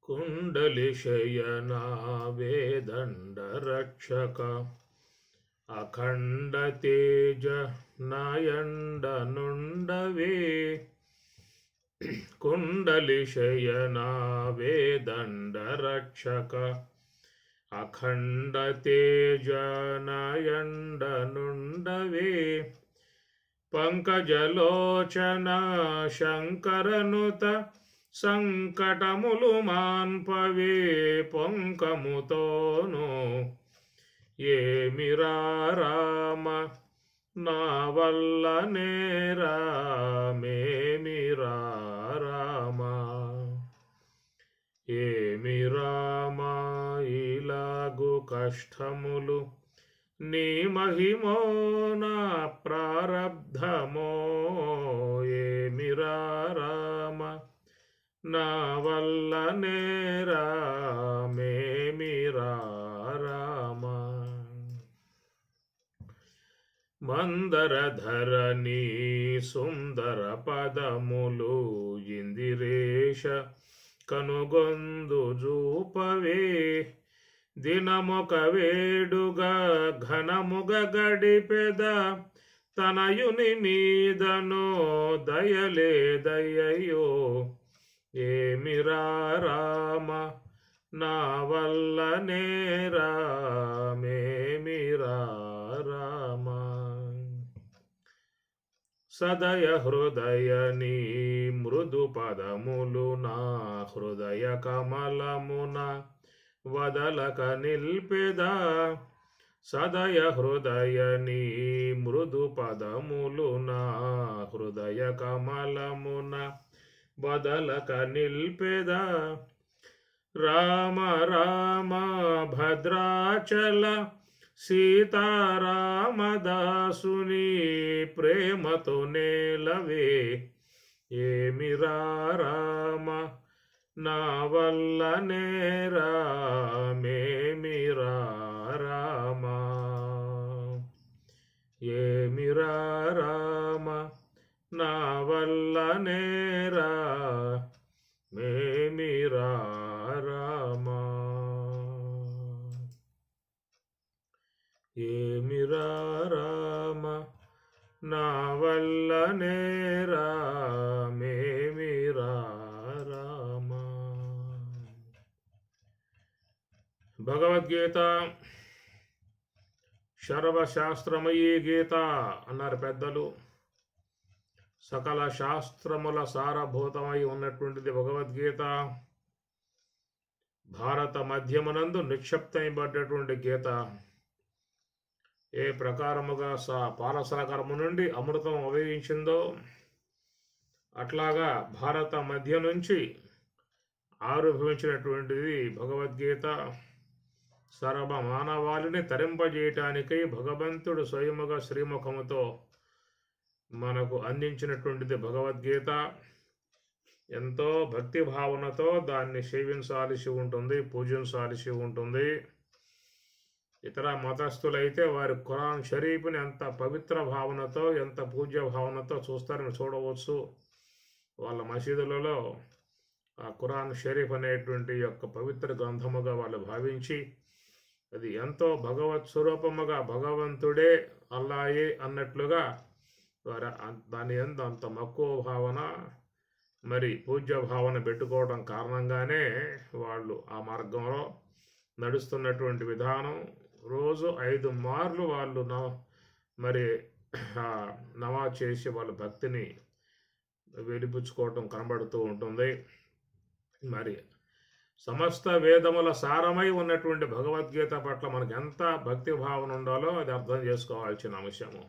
కుండలిశయనా వేదండరక్షక అఖండ తేజ నయండనుండవే కుండలిశయనా వేదండరక్షక అఖండ తేజ నయండనుండవే పంకజలోచన శంకరనుత సంకటములు మాన్పవే పొంకముతోను ఏమిరా రామ నా వల్ల నేరామేమిరా రామ ఏమి రామ ఇలాగు కష్టములు నీ మహిమో నా ప్రారబ్ధమో ఏమిరా రామ నా వల్ల నేరామేమిరా రామ మందరధరణి సుందర పదములు ఇందిరేశ కనుగొందు జూపవే దినమొక వేడుగా ఘనముగ గడిపెద తనయుని మీదనో దయలేదయ్యో ఏమిరా రామ నా వల్ల నేరామేమిరా రామ సదయ హృదయ నీ మృదు పదములు నా హృదయ కమలమున వదలక నిల్పెదా సదయ హృదయ నీ మృదు పదములు నా హృదయ కమలమున వదలక నిల్పెదా రామ రామ భద్రాచల సీతారామదాసుని ప్రేమతో నేలవే ఏమిరా రామ నా వల్ల నేరామేమిరా రామ ఏమిరా రామ నా వల్ల నేరామేమిరా రామ ఏమిరా రామ నా వల్ల నేరామేమిరా రామ. భగవద్గీత సర్వశాస్త్రమయీ గీత అన్నారు పెద్దలు. సకల శాస్త్రముల సారభూతమై ఉన్నటువంటిది భగవద్గీత. భారత మధ్యమునందు నిక్షిప్తమైనటువంటి గీత. ఏ ప్రకారముగా పాలసలకరము నుండి అమృతం ఉదయించిందో అట్లాగా భారత మధ్య నుంచి ఆవిర్భవించినటువంటిది భగవద్గీత. సర్వ మానవాళిని తరింపజేయటానికై భగవంతుడు స్వయముగా శ్రీముఖముతో మనకు అందించినటువంటిది భగవద్గీత. ఎంతో భక్తి భావనతో దాన్ని సేవించాల్సి ఉంటుంది, పూజించాల్సి ఉంటుంది. ఇతర మతస్థులైతే వారి ఖురాన్ షరీఫ్ని ఎంత పవిత్ర భావనతో, ఎంత పూజ్య భావనతో చూస్తారని చూడవచ్చు. వాళ్ళ మసీదులలో ఆ ఖురాన్ షరీఫ్ అనేటువంటి యొక్క పవిత్ర గ్రంథముగా వాళ్ళు భావించి అది ఎంతో భగవత్ స్వరూపముగా, భగవంతుడే అల్లాయే అన్నట్లుగా వారు దాని ఎందు అంత మక్కువ భావన, మరి పూజ్య భావన పెట్టుకోవడం కారణంగానే వాళ్ళు ఆ మార్గంలో నడుస్తున్నటువంటి విధానం. రోజు 5 మార్లు వాళ్ళు మరి నమాజ్ చేసి వాళ్ళ భక్తిని వెలిపుచ్చుకోవటం కనబడుతూ ఉంటుంది. మరి సమస్త వేదముల సారమై ఉన్నటువంటి భగవద్గీత పట్ల మనకు ఎంత భక్తి భావన ఉండాలో అది అర్థం చేసుకోవాల్సిన అంశము.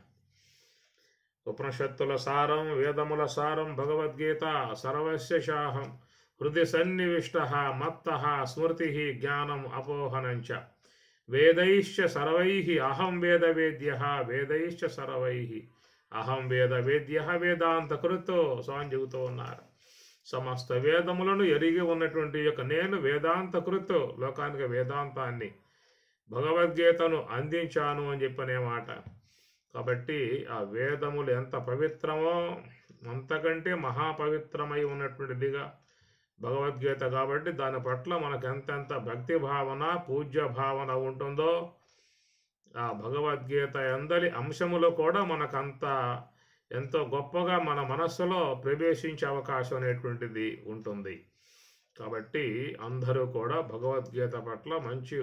ఉపనిషత్తుల సారం, వేదముల సారం భగవద్గీత. సర్వస్య శాహం హృది సన్నివిష్ట మత్త స్మృతి జ్ఞానం అపోహనంచ వేదైశ్చ సర్వైః అహం వేదవేద్య వేదైశ్చ సర్వైః అహం వేదవేద్య వేదాంతకృతో స్వామి చెబుతూ ఉన్నారు. సమస్త వేదములను ఎరిగి ఉన్నటువంటి యొక్క నేను వేదాంతకృతో లోకానికి వేదాంతాన్ని భగవద్గీతను అందించాను అని చెప్పనే మాట. కాబట్టి ఆ వేదములు ఎంత పవిత్రమో అంతకంటే మహాపవిత్రమై ఉన్నటువంటిదిగా భగవద్గీత కాబట్టి దాని పట్ల మనకు ఎంతెంత భక్తి భావన పూజ్య భావన ఉంటుందో ఆ భగవద్గీత ఎందలి అంశములో కూడా మనకంత ఎంతో గొప్పగా మన మనస్సులో ప్రవేశించే అవకాశం అనేటువంటిది ఉంటుంది. కాబట్టి అందరూ కూడా భగవద్గీత పట్ల మంచి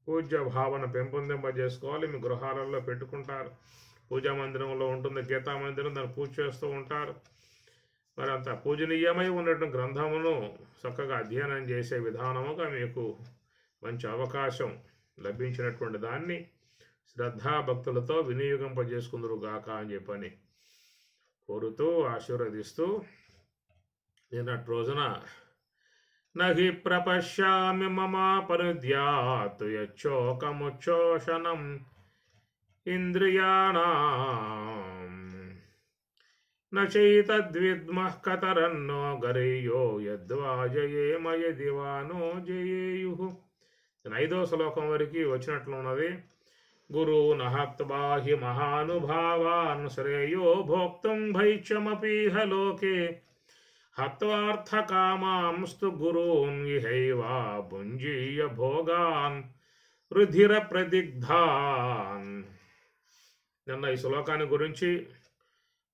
పూజ్య భావన పెంపొందింపజేసుకోవాలి. మీ గృహాలలో పెట్టుకుంటారు, పూజా మందిరంలో ఉంటుంది గీతా మందిరం, దాన్ని పూజ చేస్తూ ఉంటారు. మరి అంత పూజనీయమై ఉన్నటువంటి గ్రంథమును చక్కగా అధ్యయనం చేసే విధానముగా మీకు మంచి అవకాశం లభించినటువంటి దాన్ని శ్రద్ధాభక్తులతో వినియోగింపజేసుకుందరు గాక అని చెప్పని కోరుతూ ఆశీర్వదిస్తూ నిన్నటి రోజున నహి ప్రపశ్యామి మమ పరుద్యాత్ యచ్చోకముచ్చోషణం ఇంద్రియాణాం నచైతద్విద్మః కతరన్నో గరీయో యద్వా జయేమ యది వా నో జయేయుః. 5వ శ్లోకం వరకు వచ్చినట్లు ఉన్నది. గురూన్ హత్వా హి మహానుభావాన్ శ్రేయో భోక్తుం భైక్షమపీహ లోకే హత్వార్థకామాంస్తు గురూన్ ఇహైవా భుంజీయ భోగాన్ రుధిర ప్రదిగ్ధాన్. నిన్న ఈ శ్లోకాన్ని గురించి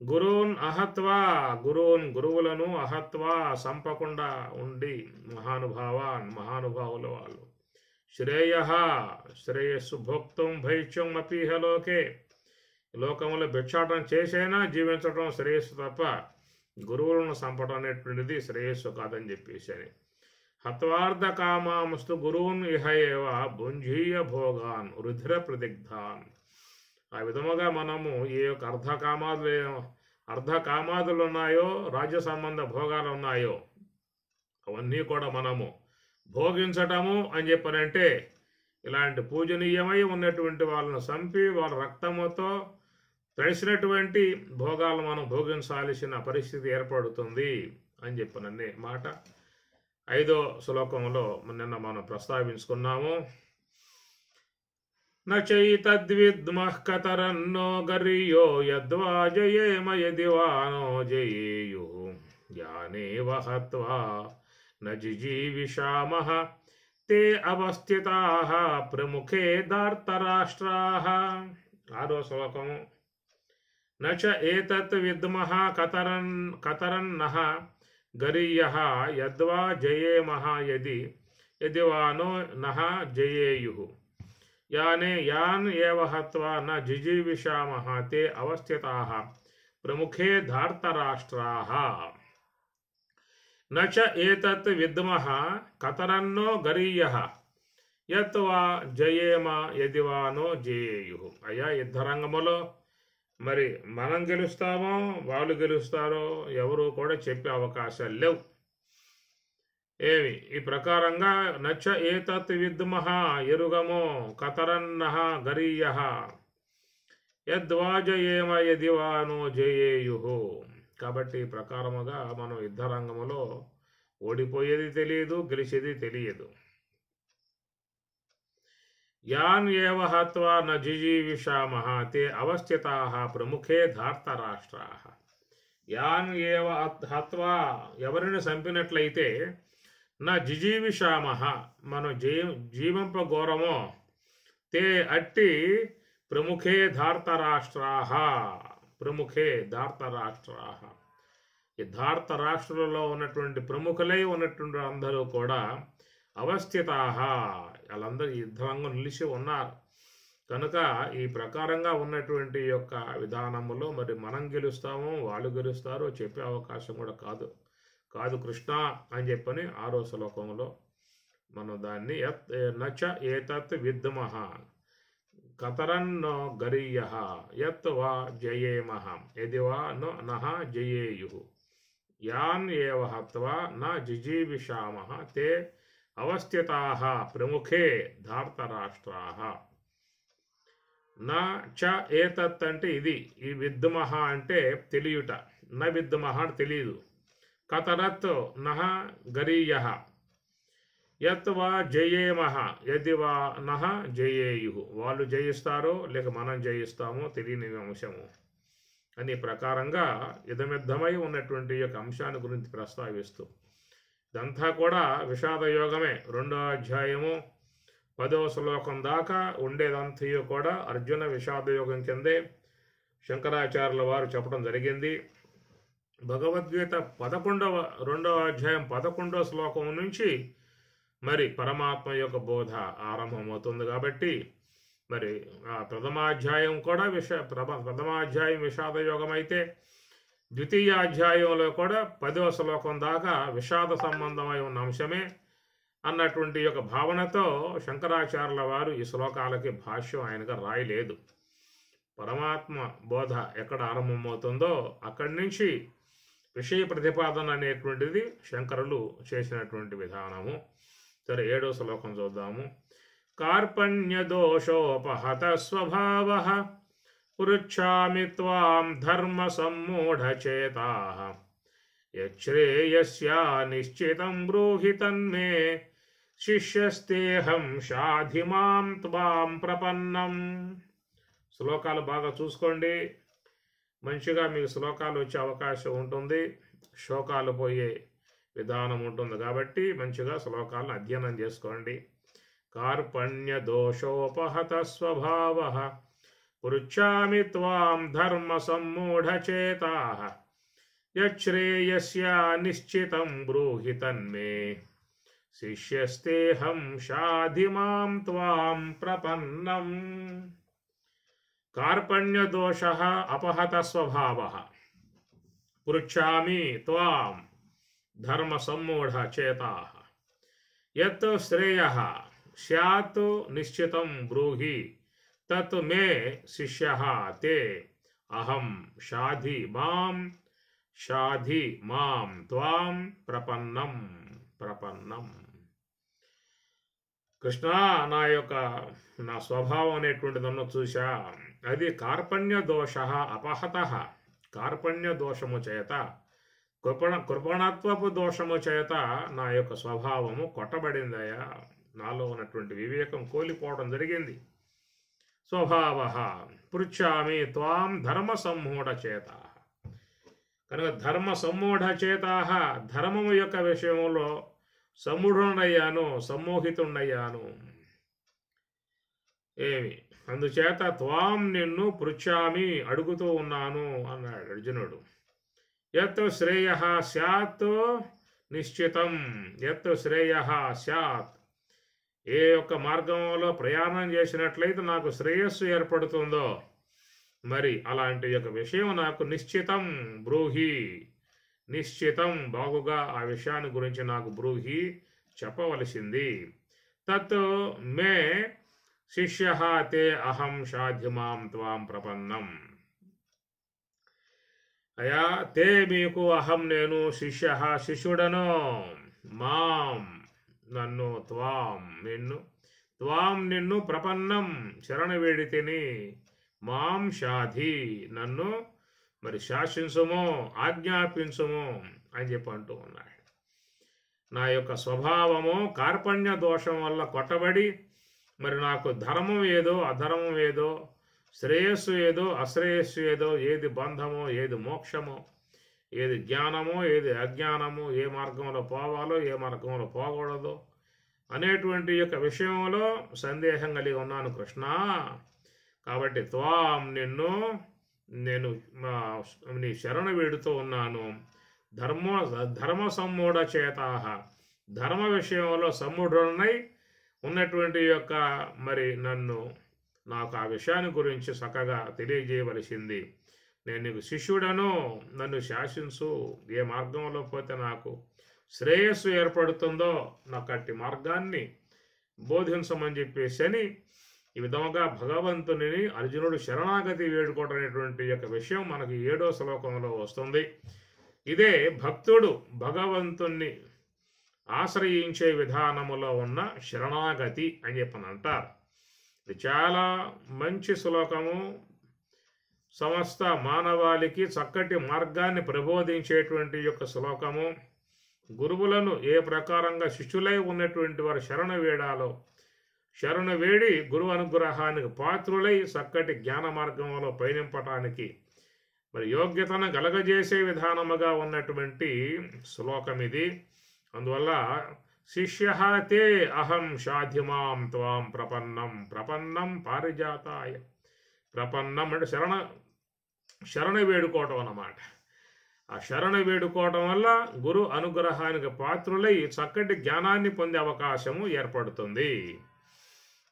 గురూన్ అహత్వా గురువులను అహత్వా సంపకుండా ఉండి మహానుభావుల వాళ్ళు శ్రేయస్సు భోక్తుం భైష్యం అపీహ లోకే లోకంలో భిక్షాటం చేసైనా జీవించడం శ్రేయస్సు తప్ప గురువులను సంపడం అనేటువంటిది శ్రేయస్సు కాదని చెప్పేసి అని. హత్వార్థ కామాంస్తు గురువున్ ఇహ ఏవ భుంజీయ భోగాన్ రుధిర ప్రదిగ్ధాన్. ఆ విధముగా మనము ఏ యొక్క అర్ధకామాదులు ఉన్నాయో, రాజ్య సంబంధ భోగాలు ఉన్నాయో అవన్నీ కూడా మనము భోగించటము అని చెప్పనంటే ఇలాంటి పూజనీయమై ఉన్నటువంటి వాళ్ళను చంపి వాళ్ళ రక్తముతో తడిసినటువంటి భోగాలు మనం భోగించాల్సిన పరిస్థితి ఏర్పడుతుంది అని చెప్పననే మాట 5వ శ్లోకంలో నిన్న మనం ప్రస్తావించుకున్నాము. నచైతద్విద్మః కతరన్నో గరీయో యద్వా జయేమ యది వా నో జయేయుః యానేవ హత్వా న జిజీవిషామః తే అవస్థితాః ప్రముఖే దార్తరాష్ట్రాః. 6వ శ్లోకము. నచ ఏతత్ విద్మః కతరన్నః గరీయః యద్వా జయేమః యది వా నో నః జయేయుః యాన్ ఏవ హత్వా న జిజీవిషామః తే అవస్థితాః ప్రముఖే ధార్తరాష్ట్రాః. నచ ఏతత్ విద్మః కతరన్నో గరీయః యద్వా జయేమ యది వా నో జయేయుః. అయ్యా, యుద్ధరంగములో మరి మనం గెలుస్తామో వాళ్ళు గెలుస్తారో ఎవరు కూడా చెప్పే అవకాశాలు లేవు. ఈ ప్రకారంగా నచ ఏతత్ విద్మః ఎరుగమో కతరన్నః గరీయః యద్వా జయేమ యది వా నో జయేయుః. కాబట్టి ఈ ప్రకారముగా మనం యుద్ధరంగములో ఓడిపోయేది తెలియదు, గెలిచేది తెలియదు. యాన్ ఏవ హత్వా న జిజీవిషామః తే అవస్థితాః ప్రముఖే ధార్తరాష్ట్రాః. యాన్ ఏవ హత్వా ఎవరిని చంపినట్లయితే నా జిజీవిషామః మనం జీవింపఘోరమో తే అట్టి ప్రముఖే ధార్తరాష్ట్రాః ప్రముఖే ధార్తరాష్ట్రాః. ఈ ధార్తరాష్ట్రులలో ఉన్నటువంటి ప్రముఖులై ఉన్నటువంటి అందరూ కూడా అవస్థితాః వాళ్ళందరూ యుద్ధరంగం నిలిచి ఉన్నారు. కనుక ఈ ప్రకారంగా ఉన్నటువంటి యొక్క విధానములో మరి మనం గెలుస్తాము వాళ్ళు గెలుస్తారో చెప్పే అవకాశం కూడా కాదు కృష్ణ అని చెప్పని 6వ శ్లోకంలో మనం దాన్ని నచ ఏతత్ విద్మః కతరన్నో గరీయః యత్ వా జయేమః యది వా నః జయేయుః యాన్ ఏవ హత్వా న జిజీవిషామః తే అవస్థితాః ప్రముఖే ధార్తరాష్ట్రాః. నా చ ఏతత్ అంటే ఇది, ఈ విద్మః అంటే తెలియుట, న విద్మః అంటే తెలియదు, కతరత్ నః గరీయః యత్ వా జయేమః యది వా నః జయేయుః. వాళ్ళు జయిస్తారో లేక మనం జయిస్తామో తెలియని అంశము అని ప్రకారంగా యుద్ధమిద్దమై ఉన్నటువంటి యొక్క అంశాన్ని గురించి ప్రస్తావిస్తూ ఇదంతా కూడా విషాద యోగమే. 2వ అధ్యాయము 10వ శ్లోకం దాకా ఉండేదంతయు కూడా అర్జున విషాద యోగం కిందే శంకరాచార్యుల వారు చెప్పడం జరిగింది. భగవద్గీత 2వ అధ్యాయం 11వ శ్లోకం నుంచి మరి పరమాత్మ యొక్క బోధ ఆరంభమవుతుంది. కాబట్టి మరి ఆ ప్రథమాధ్యాయం కూడా ప్రథమాధ్యాయం విషాద యోగం అయితే, ద్వితీయ అధ్యాయంలో కూడా 10వ శ్లోకం దాకా విషాద సంబంధమై ఉన్న అంశమే అన్నటువంటి యొక్క భావనతో శంకరాచార్యుల వారు ఈ శ్లోకాలకి భాష్యం ఆయనగా రాయలేదు. పరమాత్మ బోధ ఎక్కడ ఆరంభమవుతుందో అక్కడి నుంచి విషయ ప్రతిపాదన అనేటువంటిది శంకరులు చేసినటువంటి విధానము. సరే, 7వ శ్లోకం చూద్దాము. కార్పణ్య దోషోపహత స్వభావ పృచ్ఛామి త్వాం ధర్మ సమ్మూఢచేతా యచ్ఛ్రేయస్యా నిశ్చితం బ్రూహి తన్మే శిష్యస్తేహం షాధి మాం త్వాం ప్రపన్నం. శ్లోకాలు బాగా చూసుకోండి. మంచిగా మీకు శ్లోకాలు వచ్చే అవకాశం ఉంటుంది, శోకాలు పోయే విధానం ఉంటుంది. కాబట్టి మంచిగా శ్లోకాలను అధ్యయనం చేసుకోండి. కార్పణ్య దోషోపహత స్వభావ పృచ్ఛామి త్వాం ధర్మ సమ్మూఢచేతా యచ్ఛ్రేయస్యా నిశ్చితం బ్రూహి తన్మే శిష్యస్తేహం షాధి మాం త్వాం ప్రపన్నం. కార్పణ్య దోష అపహత స్వభావ పృచ్ఛామి త్వాం ధర్మ సమ్మూఢచేతా యత్ శ్రేయః స్యాత్ నిశ్చితం బ్రూహి తత్ మే శిష్యః తే అహం షాధి మాం త్వాం ప్రపన్నం. కృష్ణ, నా స్వభావం అనేటువంటిదన్న చూశా, అది కార్పణ్య దోష అపహత. కార్పణ్య దోషము చేత, కృపణత్వపు దోషము చేత నా యొక్క స్వభావము కొట్టబడిందయా. నాలో ఉన్నటువంటి వివేకం కోల్పోవడం జరిగింది. స్వభావ పృచ్ఛామి త్వాం ధర్మ సమ్మూఢచేత. కనుక ధర్మ సమ్మూఢచేత, ధర్మము యొక్క విషయంలో సమ్మూఢుడయ్యాను, సమ్మోహితుండయ్యాను. అందుచేత త్వాం నిన్ను పృచ్ఛామి అడుగుతూ ఉన్నాను అన్నాడు అర్జునుడు. యత్ శ్రేయః స్యాత్ నిశ్చితం. యత్ శ్రేయః స్యాత్, ఏ యొక్క మార్గంలో ప్రయాణం చేసినట్లయితే నాకు శ్రేయస్సు ఏర్పడుతుందో, మరి అలాంటి యొక్క విషయం నాకు నిశ్చితం బ్రూహి. నిశ్చితం, బాగుగా ఆ విషయాన్ని గురించి నాకు బ్రూహి చెప్పవలసింది. తత్ మే శిష్యః తే అహం షాధి మాం త్వాం ప్రపన్నం. అయా తే మీకు, అహం నేను, శిష్యః శిష్యుడను, మాం నన్ను, త్వాం నిన్ను ప్రపన్నం శరణ వేడితిని, మాం షాధి నన్ను మరి శాసించుము, ఆజ్ఞాపించుము అని చెప్పి అంటూ ఉన్నాడు. నా యొక్క స్వభావము కార్పణ్య దోషం వల్ల కొట్టబడి, మరి నాకు ధర్మం ఏదో అధర్మం ఏదో, శ్రేయస్సు ఏదో అశ్రేయస్సు ఏదో, ఏది బంధమో ఏది మోక్షమో, ఏది జ్ఞానమో ఏది అజ్ఞానమో, ఏ మార్గంలో పోవాలో ఏ మార్గంలో పోకూడదో అనేటువంటి యొక్క విషయంలో సందేహం కలిగి ఉన్నాను కృష్ణ. కాబట్టి త్వాం నేను నీ శరణ వేడుతూ ఉన్నాను. ధర్మ సమ్మూఢచేతా, ధర్మ విషయంలో సమ్మూఢుడనై ఉన్నటువంటి యొక్క మరి నాకు ఆ విషయాన్ని గురించి చక్కగా తెలియజేయవలసింది. నేను నీకు శిష్యుడను, నన్ను శాసించు, ఏ మార్గంలో పోతే నాకు శ్రేయస్సు ఏర్పడుతుందో నాకు అట్టి మార్గాన్ని బోధించమని చెప్పేసి అని ఈ విధముగా భగవంతుని అర్జునుడు శరణాగతి వేడుకోవడం అనేటువంటి యొక్క విషయం మనకి 7వ శ్లోకంలో వస్తుంది. ఇదే భక్తుడు భగవంతుణ్ణి ఆశ్రయించే విధానములో ఉన్న శరణాగతి అని చెప్పని అంటారు. ఇది చాలా మంచి శ్లోకము. సమస్త మానవాళికి చక్కటి మార్గాన్ని ప్రబోధించేటువంటి యొక్క శ్లోకము. గురువులను ఏ ప్రకారంగా శిష్యులై ఉన్నటువంటి వారు శరణ వేడాలో, శరణ వేడి గురువు అనుగ్రహానికి పాత్రులై చక్కటి జ్ఞాన మార్గంలో పయనింపటానికి మరి యోగ్యతను కలగజేసే విధానముగా ఉన్నటువంటి శ్లోకం ఇది. అందువల్ల శిష్య తే అహం షాధిమాం త్వాం ప్రపన్నం ప్రపన్నం పారిజాతాయ. ప్రపన్నం అంటే శరణ వేడుకోవటం అన్నమాట. ఆ శరణ వేడుకోవటం వల్ల గురు అనుగ్రహానికి పాత్రులై చక్కటి జ్ఞానాన్ని పొందే అవకాశము ఏర్పడుతుంది.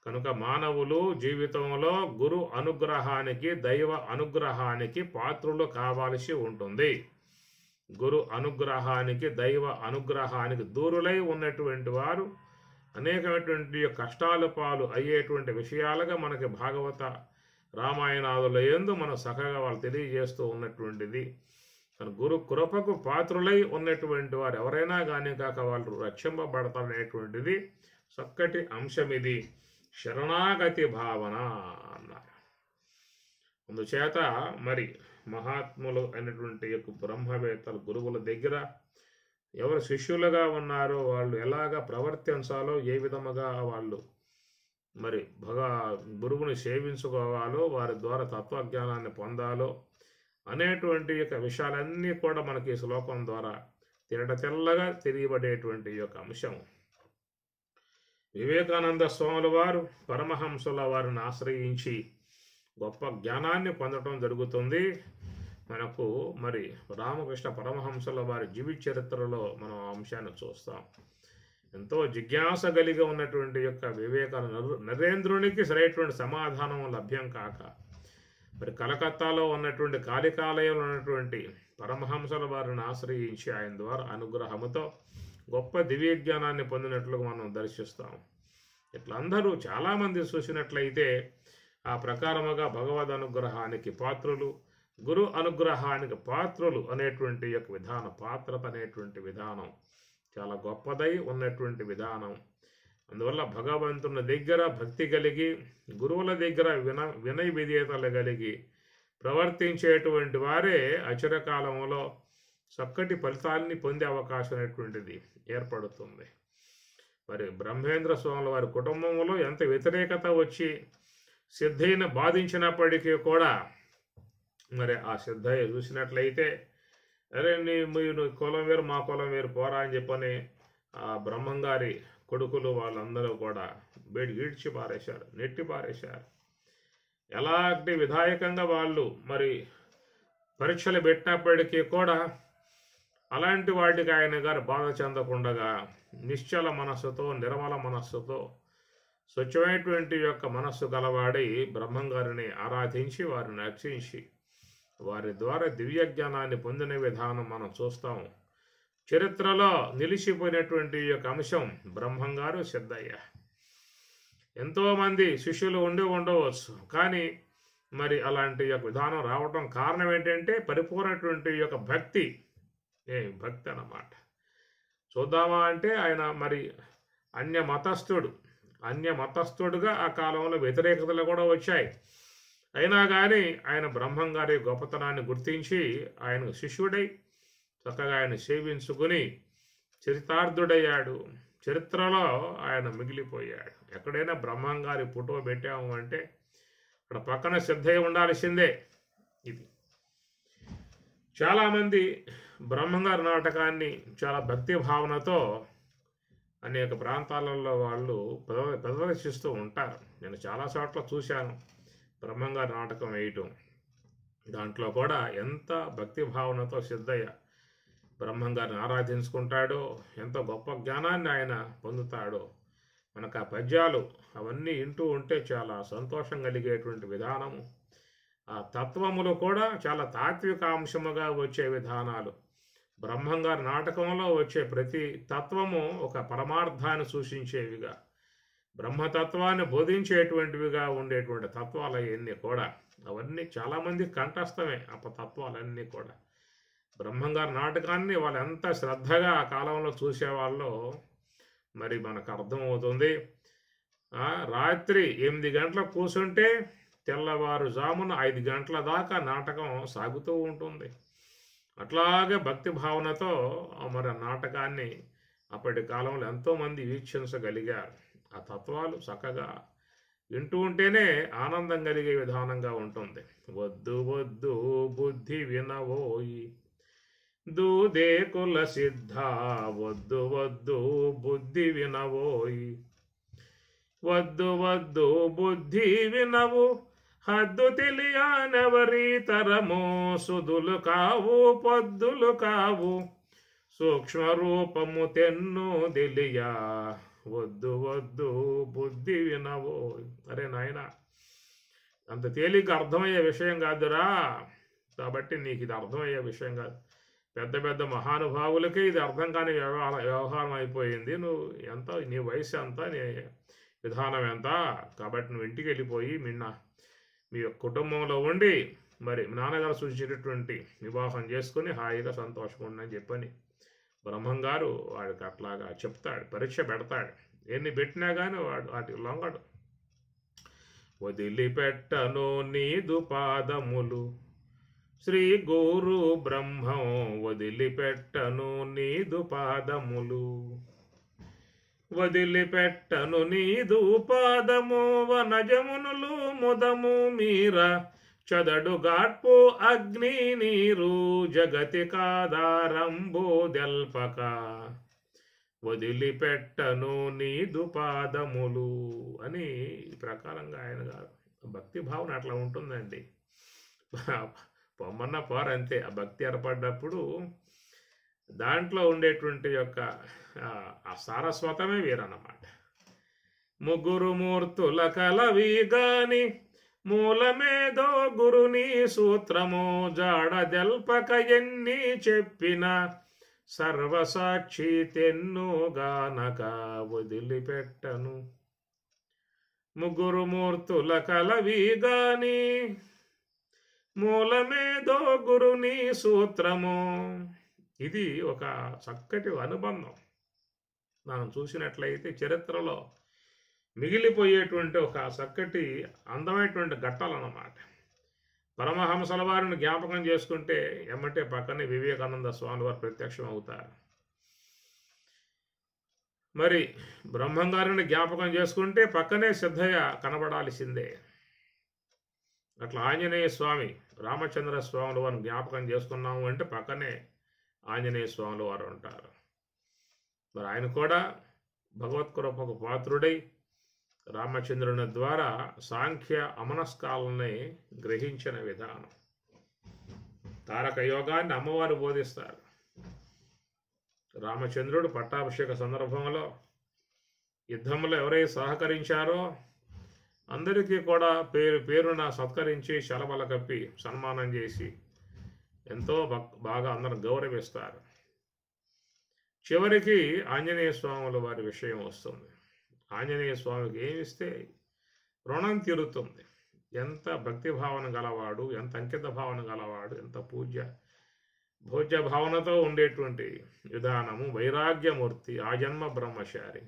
కనుక మానవులు జీవితంలో గురు అనుగ్రహానికి, దైవ అనుగ్రహానికి పాత్రులు కావాల్సి ఉంటుంది. గురు అనుగ్రహానికి, దైవ అనుగ్రహానికి దూరులై ఉన్నటువంటి వారు అనేకమైనటువంటి కష్టాల పాలు అయ్యేటువంటి విషయాలుగా మనకి భాగవత రామాయణాదుల యందు మనం చక్కగా వాళ్ళు తెలియజేస్తూ ఉన్నటువంటిది. గురు కృపకు పాత్రులై ఉన్నటువంటి వారు ఎవరైనా కానీ కాక వాళ్ళు రక్షింపబడతారనేటువంటిది చక్కటి అంశం. ఇది శరణాగతి భావన అన్నారు. అందుచేత మరి మహాత్ములు అయినటువంటి యొక్క బ్రహ్మవేత్తలు గురువుల దగ్గర ఎవరు శిష్యులుగా ఉన్నారో వాళ్ళు ఎలాగా ప్రవర్తించాలో, ఏ విధముగా వాళ్ళు మరి గురువుని సేవించుకోవాలో, వారి ద్వారా తత్వజ్ఞానాన్ని పొందాలో అనేటువంటి యొక్క విషయాలన్నీ కూడా మనకి ఈ శ్లోకం ద్వారా తెల్లగా తెలియబడేటువంటి యొక్క అంశం. వివేకానంద స్వాముల వారు పరమహంసుల వారిని ఆశ్రయించి గొప్ప జ్ఞానాన్ని పొందడం జరుగుతుంది. మనకు మరి రామకృష్ణ పరమహంసుల వారి జీవిత చరిత్రలో మనం ఆ అంశాన్ని చూస్తాం. ఎంతో జిజ్ఞాస కలిగి ఉన్నటువంటి యొక్క నరేంద్రునికి సరైనటువంటి సమాధానం లభ్యం కాక మరి కలకత్తాలో ఉన్నటువంటి కాళికాలయంలో ఉన్నటువంటి పరమహంసుల వారిని ఆశ్రయించి ఆయన ద్వారా అనుగ్రహముతో గొప్ప దివ్య జ్ఞానాన్ని పొందినట్లుగా మనం దర్శిస్తాం. ఇట్లా అందరూ చాలామంది చూసినట్లయితే ఆ ప్రకారముగా భగవద్ అనుగ్రహానికి పాత్రులు, గురు అనుగ్రహానికి పాత్రులు అనేటువంటి యొక్క విధానం, పాత్రత అనేటువంటి విధానం చాలా గొప్పదై ఉన్నటువంటి విధానం. అందువల్ల భగవంతుని దగ్గర భక్తి కలిగి, గురువుల దగ్గర వినయ విధేయతలు కలిగి ప్రవర్తించేటువంటి వారే అచిరకాలంలో చక్కటి ఫలితాన్ని పొందే అవకాశం అనేటువంటిది ఏర్పడుతుంది. మరి బ్రహ్మేంద్ర స్వాముల వారి కుటుంబంలో ఎంత వ్యతిరేకత వచ్చి సిద్ధయ్యను బాధించినప్పటికీ కూడా మరి ఆ సిద్ధయ్య చూసినట్లయితే అరే మీరు కులం వేరు, మా కులం వేరు, పోరా అని చెప్పని ఆ బ్రహ్మంగారి కొడుకులు వాళ్ళందరూ కూడా ఈడ్చి పారేశారు, నెట్టి పారేశారు. ఎలాంటి విధాయకంగా వాళ్ళు మరి పరీక్షలు పెట్టినప్పటికీ కూడా అలాంటి వాటికి ఆయన గారు బాధ చెందకుండగా నిశ్చల మనస్సుతో, నిర్మల మనస్సుతో, స్వచ్ఛమైనటువంటి యొక్క మనస్సు గలవాడై బ్రహ్మంగారిని ఆరాధించి వారిని అర్చించి వారి ద్వారా దివ్య జ్ఞానాన్ని పొందిన విధానం మనం చూస్తాం. చరిత్రలో నిలిచిపోయినటువంటి యొక్క అంశం బ్రహ్మంగారు, సిద్ధయ్య. ఎంతోమంది శిష్యులు ఉండవచ్చు, కానీ మరి అలాంటి యొక్క విధానం రావటం కారణం ఏంటంటే పరిపూర్ణటువంటి యొక్క భక్తి అన్నమాట. చూద్దామా అంటే ఆయన మరి అన్య మతస్థుడుగా ఆ కాలంలో వ్యతిరేకతలు కూడా వచ్చాయి. అయినా కానీ ఆయన బ్రహ్మంగారి గొప్పతనాన్ని గుర్తించి ఆయన శిష్యుడై చక్కగా ఆయన సేవించుకుని చరితార్థుడయ్యాడు. చరిత్రలో ఆయన మిగిలిపోయాడు. ఎక్కడైనా బ్రహ్మంగారి ఫోటో పెట్టాము అంటే అక్కడ పక్కన సిద్ధయ్య ఉండాల్సిందే. ఇది చాలామంది బ్రహ్మంగారి నాటకాన్ని చాలా భక్తి భావనతో అనేక ప్రాంతాలలో వాళ్ళు ప్రదర్శిస్తూ ఉంటారు. నేను చాలా చోట్ల చూశాను బ్రహ్మంగారి నాటకం వేయటం. దాంట్లో కూడా ఎంత భక్తి భావనతో సిద్ధయ్య బ్రహ్మంగారిని ఆరాధించుకుంటాడో, ఎంతో గొప్ప జ్ఞానాన్ని ఆయన పొందుతాడో మనకు ఆ పద్యాలు అవన్నీ వింటూ ఉంటే చాలా సంతోషం కలిగేటువంటి విధానము. ఆ తత్వములు కూడా చాలా తాత్విక అంశముగా వచ్చే విధానాలు. బ్రహ్మంగారి నాటకంలో వచ్చే ప్రతి తత్వము ఒక పరమార్థాన్ని సూచించేవిగా, బ్రహ్మతత్వాన్ని బోధించేటువంటివిగా ఉండేటువంటి తత్వాలు అవన్నీ కూడా, అవన్నీ చాలామంది కంఠస్థమే. తత్వాలన్నీ కూడా బ్రహ్మంగారి నాటకాన్ని వాళ్ళు ఎంత శ్రద్ధగా ఆ కాలంలో చూసేవాళ్ళో మరి మనకు అర్థమవుతుంది. రాత్రి 8 గంటలకు కూర్చుంటే తెల్లవారుజామున 5 గంటల దాకా నాటకం సాగుతూ ఉంటుంది. అట్లాగే భక్తి భావనతో మరి ఆ నాటకాన్ని అప్పటి కాలంలో ఎంతోమంది వీక్షించగలిగారు. ఆ తత్వాలు చక్కగా వింటూ ఉంటేనే ఆనందం కలిగే విధానంగా ఉంటుంది. వద్దు వద్దు బుద్ధి వినవోయి, దూదే కుల సిద్ధ వద్దు వద్దు బుద్ధి వినవోయి, వద్దు వద్దు బుద్ధి వినవు, హద్దు తెలియనెవరి తరమో, సుదులు కావు పొద్దులు కావు, సూక్ష్మ రూపము తెన్ను తెలియా, వద్దు వద్దు బుద్ధి వినవో. అరే నాయన, అంత తేలిక అర్థమయ్యే విషయం కాదురా. కాబట్టి నీకు ఇది అర్థమయ్యే విషయం కాదు. పెద్ద పెద్ద మహానుభావులకే ఇది అర్థం కాని వ్యవహారం అయిపోయింది. నువ్వు ఎంత, నీ వయసు ఎంత, నీ విధానం ఎంత. కాబట్టి నువ్వు ఇంటికి వెళ్ళిపోయి మీ కుటుంబంలో ఉండి మరి నాన్నగారు సూచించేటటువంటి వివాహం చేసుకుని హాయిగా సంతోషంగా ఉండని చెప్పని బ్రహ్మంగారు వాడికి అట్లాగా చెప్తాడు, పరీక్ష పెడతాడు. ఎన్ని పెట్టినా కానీ వాటి లొంగడు. వదిలిపెట్టను నీదు పాదములు శ్రీ గురు బ్రహ్మం, వదిలిపెట్టను నీదు పాదములు, వదిలిపెట్టను నీదు పాదము, వనజమునులు ముదము మీర, చదడు గాట్పు అగ్ని నీరు, జగతి కాదారంబు దెల్పక, వదిలిపెట్టను నీదు పాదములు అని. ఈ ప్రకారంగా ఆయన గారు భక్తి భావన అట్లా ఉంటుందండి. పొమ్మన్న పోరంతే. ఆ భక్తి ఏర్పడ్డప్పుడు దాంట్లో ఉండేటువంటి యొక్క ఆ సారస్వతమే వేరన్నమాట. ముగ్గురు మూర్తుల కలవి గాని మూలమేదో గురుని సూత్రము, జాడ దెల్పక ఎన్ని చెప్పిన, సర్వసాక్షి తెన్నుగానక వదిలిపెట్టను. ముగ్గురు మూర్తుల కలవి గాని మూలమేదో గురుని సూత్రము. ఇది ఒక చక్కటి అనుబంధం. మనం చూసినట్లయితే చరిత్రలో మిగిలిపోయేటువంటి ఒక చక్కటి అందమైనటువంటి ఘట్టాలన్నమాట. పరమహంసల వారిని జ్ఞాపకం చేసుకుంటే ఎమ్మటే పక్కనే వివేకానంద స్వామి వారు ప్రత్యక్షం అవుతారు. మరి బ్రహ్మంగారిని జ్ఞాపకం చేసుకుంటే పక్కనే సిద్ధయ్య కనబడాల్సిందే. అట్లా ఆంజనేయ స్వామి, రామచంద్ర స్వాముల వారిని జ్ఞాపకం చేసుకున్నాము అంటే పక్కనే ఆంజనేయ స్వాముల వారు ఉంటారు. మరి ఆయన కూడా భగవత్కృపకు పాత్రుడై రామచంద్రుని ద్వారా సాంఖ్య అమనస్కాలని గ్రహించిన విధానం. తారక యోగాన్ని అమ్మవారు బోధిస్తారు. రామచంద్రుడు పట్టాభిషేక సందర్భంలో యుద్ధంలో ఎవరైతే సహకరించారో అందరికీ కూడా పేరున సత్కరించి శలబల కప్పి సన్మానం చేసి ఎంతో బాగా అందరూ గౌరవిస్తారు. చివరికి ఆంజనేయ స్వాముల వారి విషయం వస్తుంది. ఆంజనేయ స్వామికి ఏమిస్తే రుణం తీరుతుంది. ఎంత భక్తి భావన గలవాడు, ఎంత అంకిత భావన గలవాడు, ఎంత భోజ్య భావనతో ఉండేటువంటి విధానము, వైరాగ్యమూర్తి, ఆజన్మ బ్రహ్మచారి.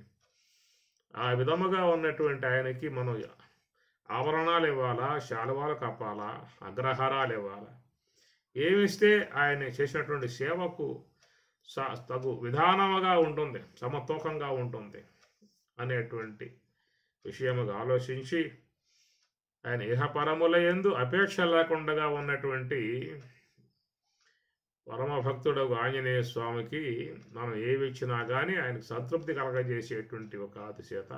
ఆ విధముగా ఉన్నటువంటి ఆయనకి మనం ఆవరణాలు ఇవ్వాలా, శాలువాలు కప్పాలా, అగ్రహారాలు ఇవ్వాలా, ఏమిస్తే ఆయన చేసినటువంటి సేవకు తగు విధానముగా ఉంటుంది, సమతూకంగా ఉంటుంది అనేటువంటి విషయముగా ఆలోచించి ఆయన ఇహపరముల యందు అపేక్ష లేకుండా ఉన్నటువంటి పరమభక్తుడు ఆంజనేయ స్వామికి మనం ఏవి ఇచ్చినా కానీ ఆయనకు సంతృప్తి కలగజేసేటువంటి ఒక ఆదిశేత,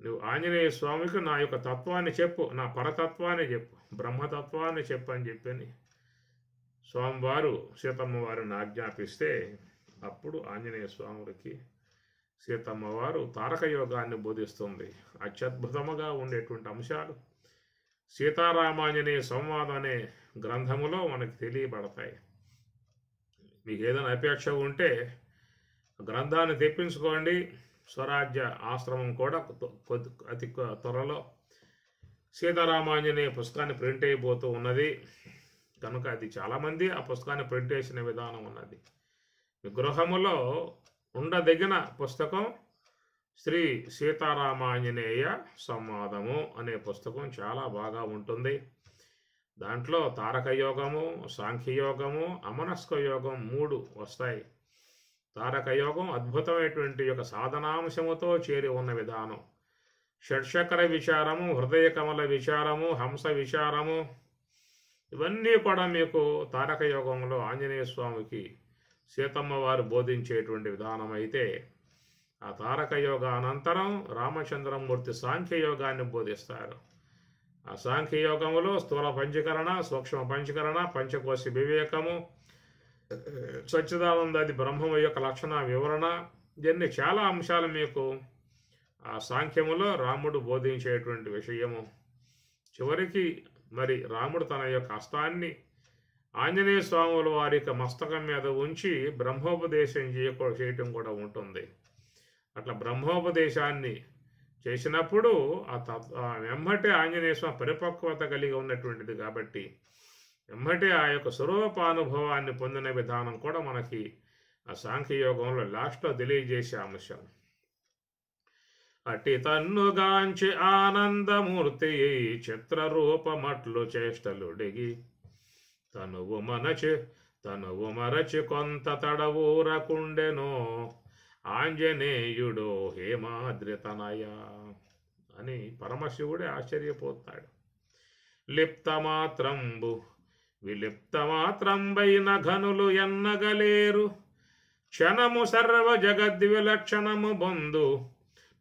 నువ్వు ఆంజనేయ స్వామికి నా యొక్క తత్వాన్ని చెప్పు, నా పరతత్వాన్ని చెప్పు, బ్రహ్మతత్వాన్ని చెప్పు అని చెప్పని స్వామివారు సీతమ్మ వారిని ఆజ్ఞాపిస్తే అప్పుడు ఆంజనేయ స్వాముడికి సీతమ్మ వారు తారక యోగాన్ని బోధిస్తుంది. అత్యద్భుతముగా ఉండేటువంటి అంశాలు సీతారామాంజనేయ సంవాదం అనే గ్రంథములో మనకు తెలియబడతాయి. మీకు ఏదైనా అపేక్ష ఉంటే గ్రంథాన్ని తెప్పించుకోండి. స్వరాజ్య ఆశ్రమం కూడా అతి త్వరలో సీతారామాంజనేయ పుస్తకాన్ని ప్రింట్ అయిపోతూ ఉన్నది కనుక అది చాలామంది ఆ పుస్తకాన్ని ప్రింట్ చేసిన విధానం ఉన్నది. గృహములో ఉండదగిన పుస్తకం శ్రీ సీతారామాంజనేయ సంవాదము అనే పుస్తకం చాలా బాగా ఉంటుంది. దాంట్లో తారక యోగము, సాంఖ్యయోగము, అమనస్క యోగం 3 వస్తాయి. తారక యోగం అద్భుతమైనటువంటి యొక్క సాధనాంశముతో చేరి ఉన్న విధానం. షడ్చక్ర విచారము, హృదయ కమల విచారము, హంస విచారము, ఇవన్నీ కూడా మీకు తారక యోగంలో ఆంజనేయ స్వామికి సీతమ్మ వారు బోధించేటువంటి విధానం అయితే, ఆ తారక యోగ అనంతరం రామచంద్రమూర్తి సాంఖ్యయోగాన్ని బోధిస్తారు. ఆ సాంఖ్యయోగములో స్థూల పంచకరణ, సూక్ష్మ పంచకరణ, పంచకోశ వివేకము, సచ్చిదానందాది బ్రహ్మము యొక్క లక్షణ వివరణ, ఇవన్నీ చాలా అంశాలు మీకు ఆ సాంఖ్యములో రాముడు బోధించేటువంటి విషయము. చివరికి మరి రాముడు తన యొక్క హస్తాన్ని ఆంజనేయ స్వాముల వారి యొక్క మస్తకం మీద ఉంచి బ్రహ్మోపదేశం చేయటం కూడా ఉంటుంది. అట్లా బ్రహ్మోపదేశాన్ని చేసినప్పుడు వెంబటే ఆంజనేయ స్వామి పరిపక్వత కలిగి ఉన్నటువంటిది కాబట్టి వెంబటే ఆ యొక్క స్వరూపానుభవాన్ని పొందిన విధానం కూడా మనకి ఆ సాంఖ్యయోగంలో లాస్ట్లో తెలియజేసే అంశం. అటి తన్నుగాంచి ఆనందమూర్తి చిత్రరూపమట్లు చేష్టలుడిగి తనువు మరచి కొంత తడవూరకుండెనో ఆంజనేయుడో హేమాద్రితనయ అని పరమశివుడే ఆశ్చర్యపోతాడు. విలిప్తమాత్రంబైన ఘనులు ఎన్నగలేరు క్షణము సర్వ జగద్విలక్షణము బొందు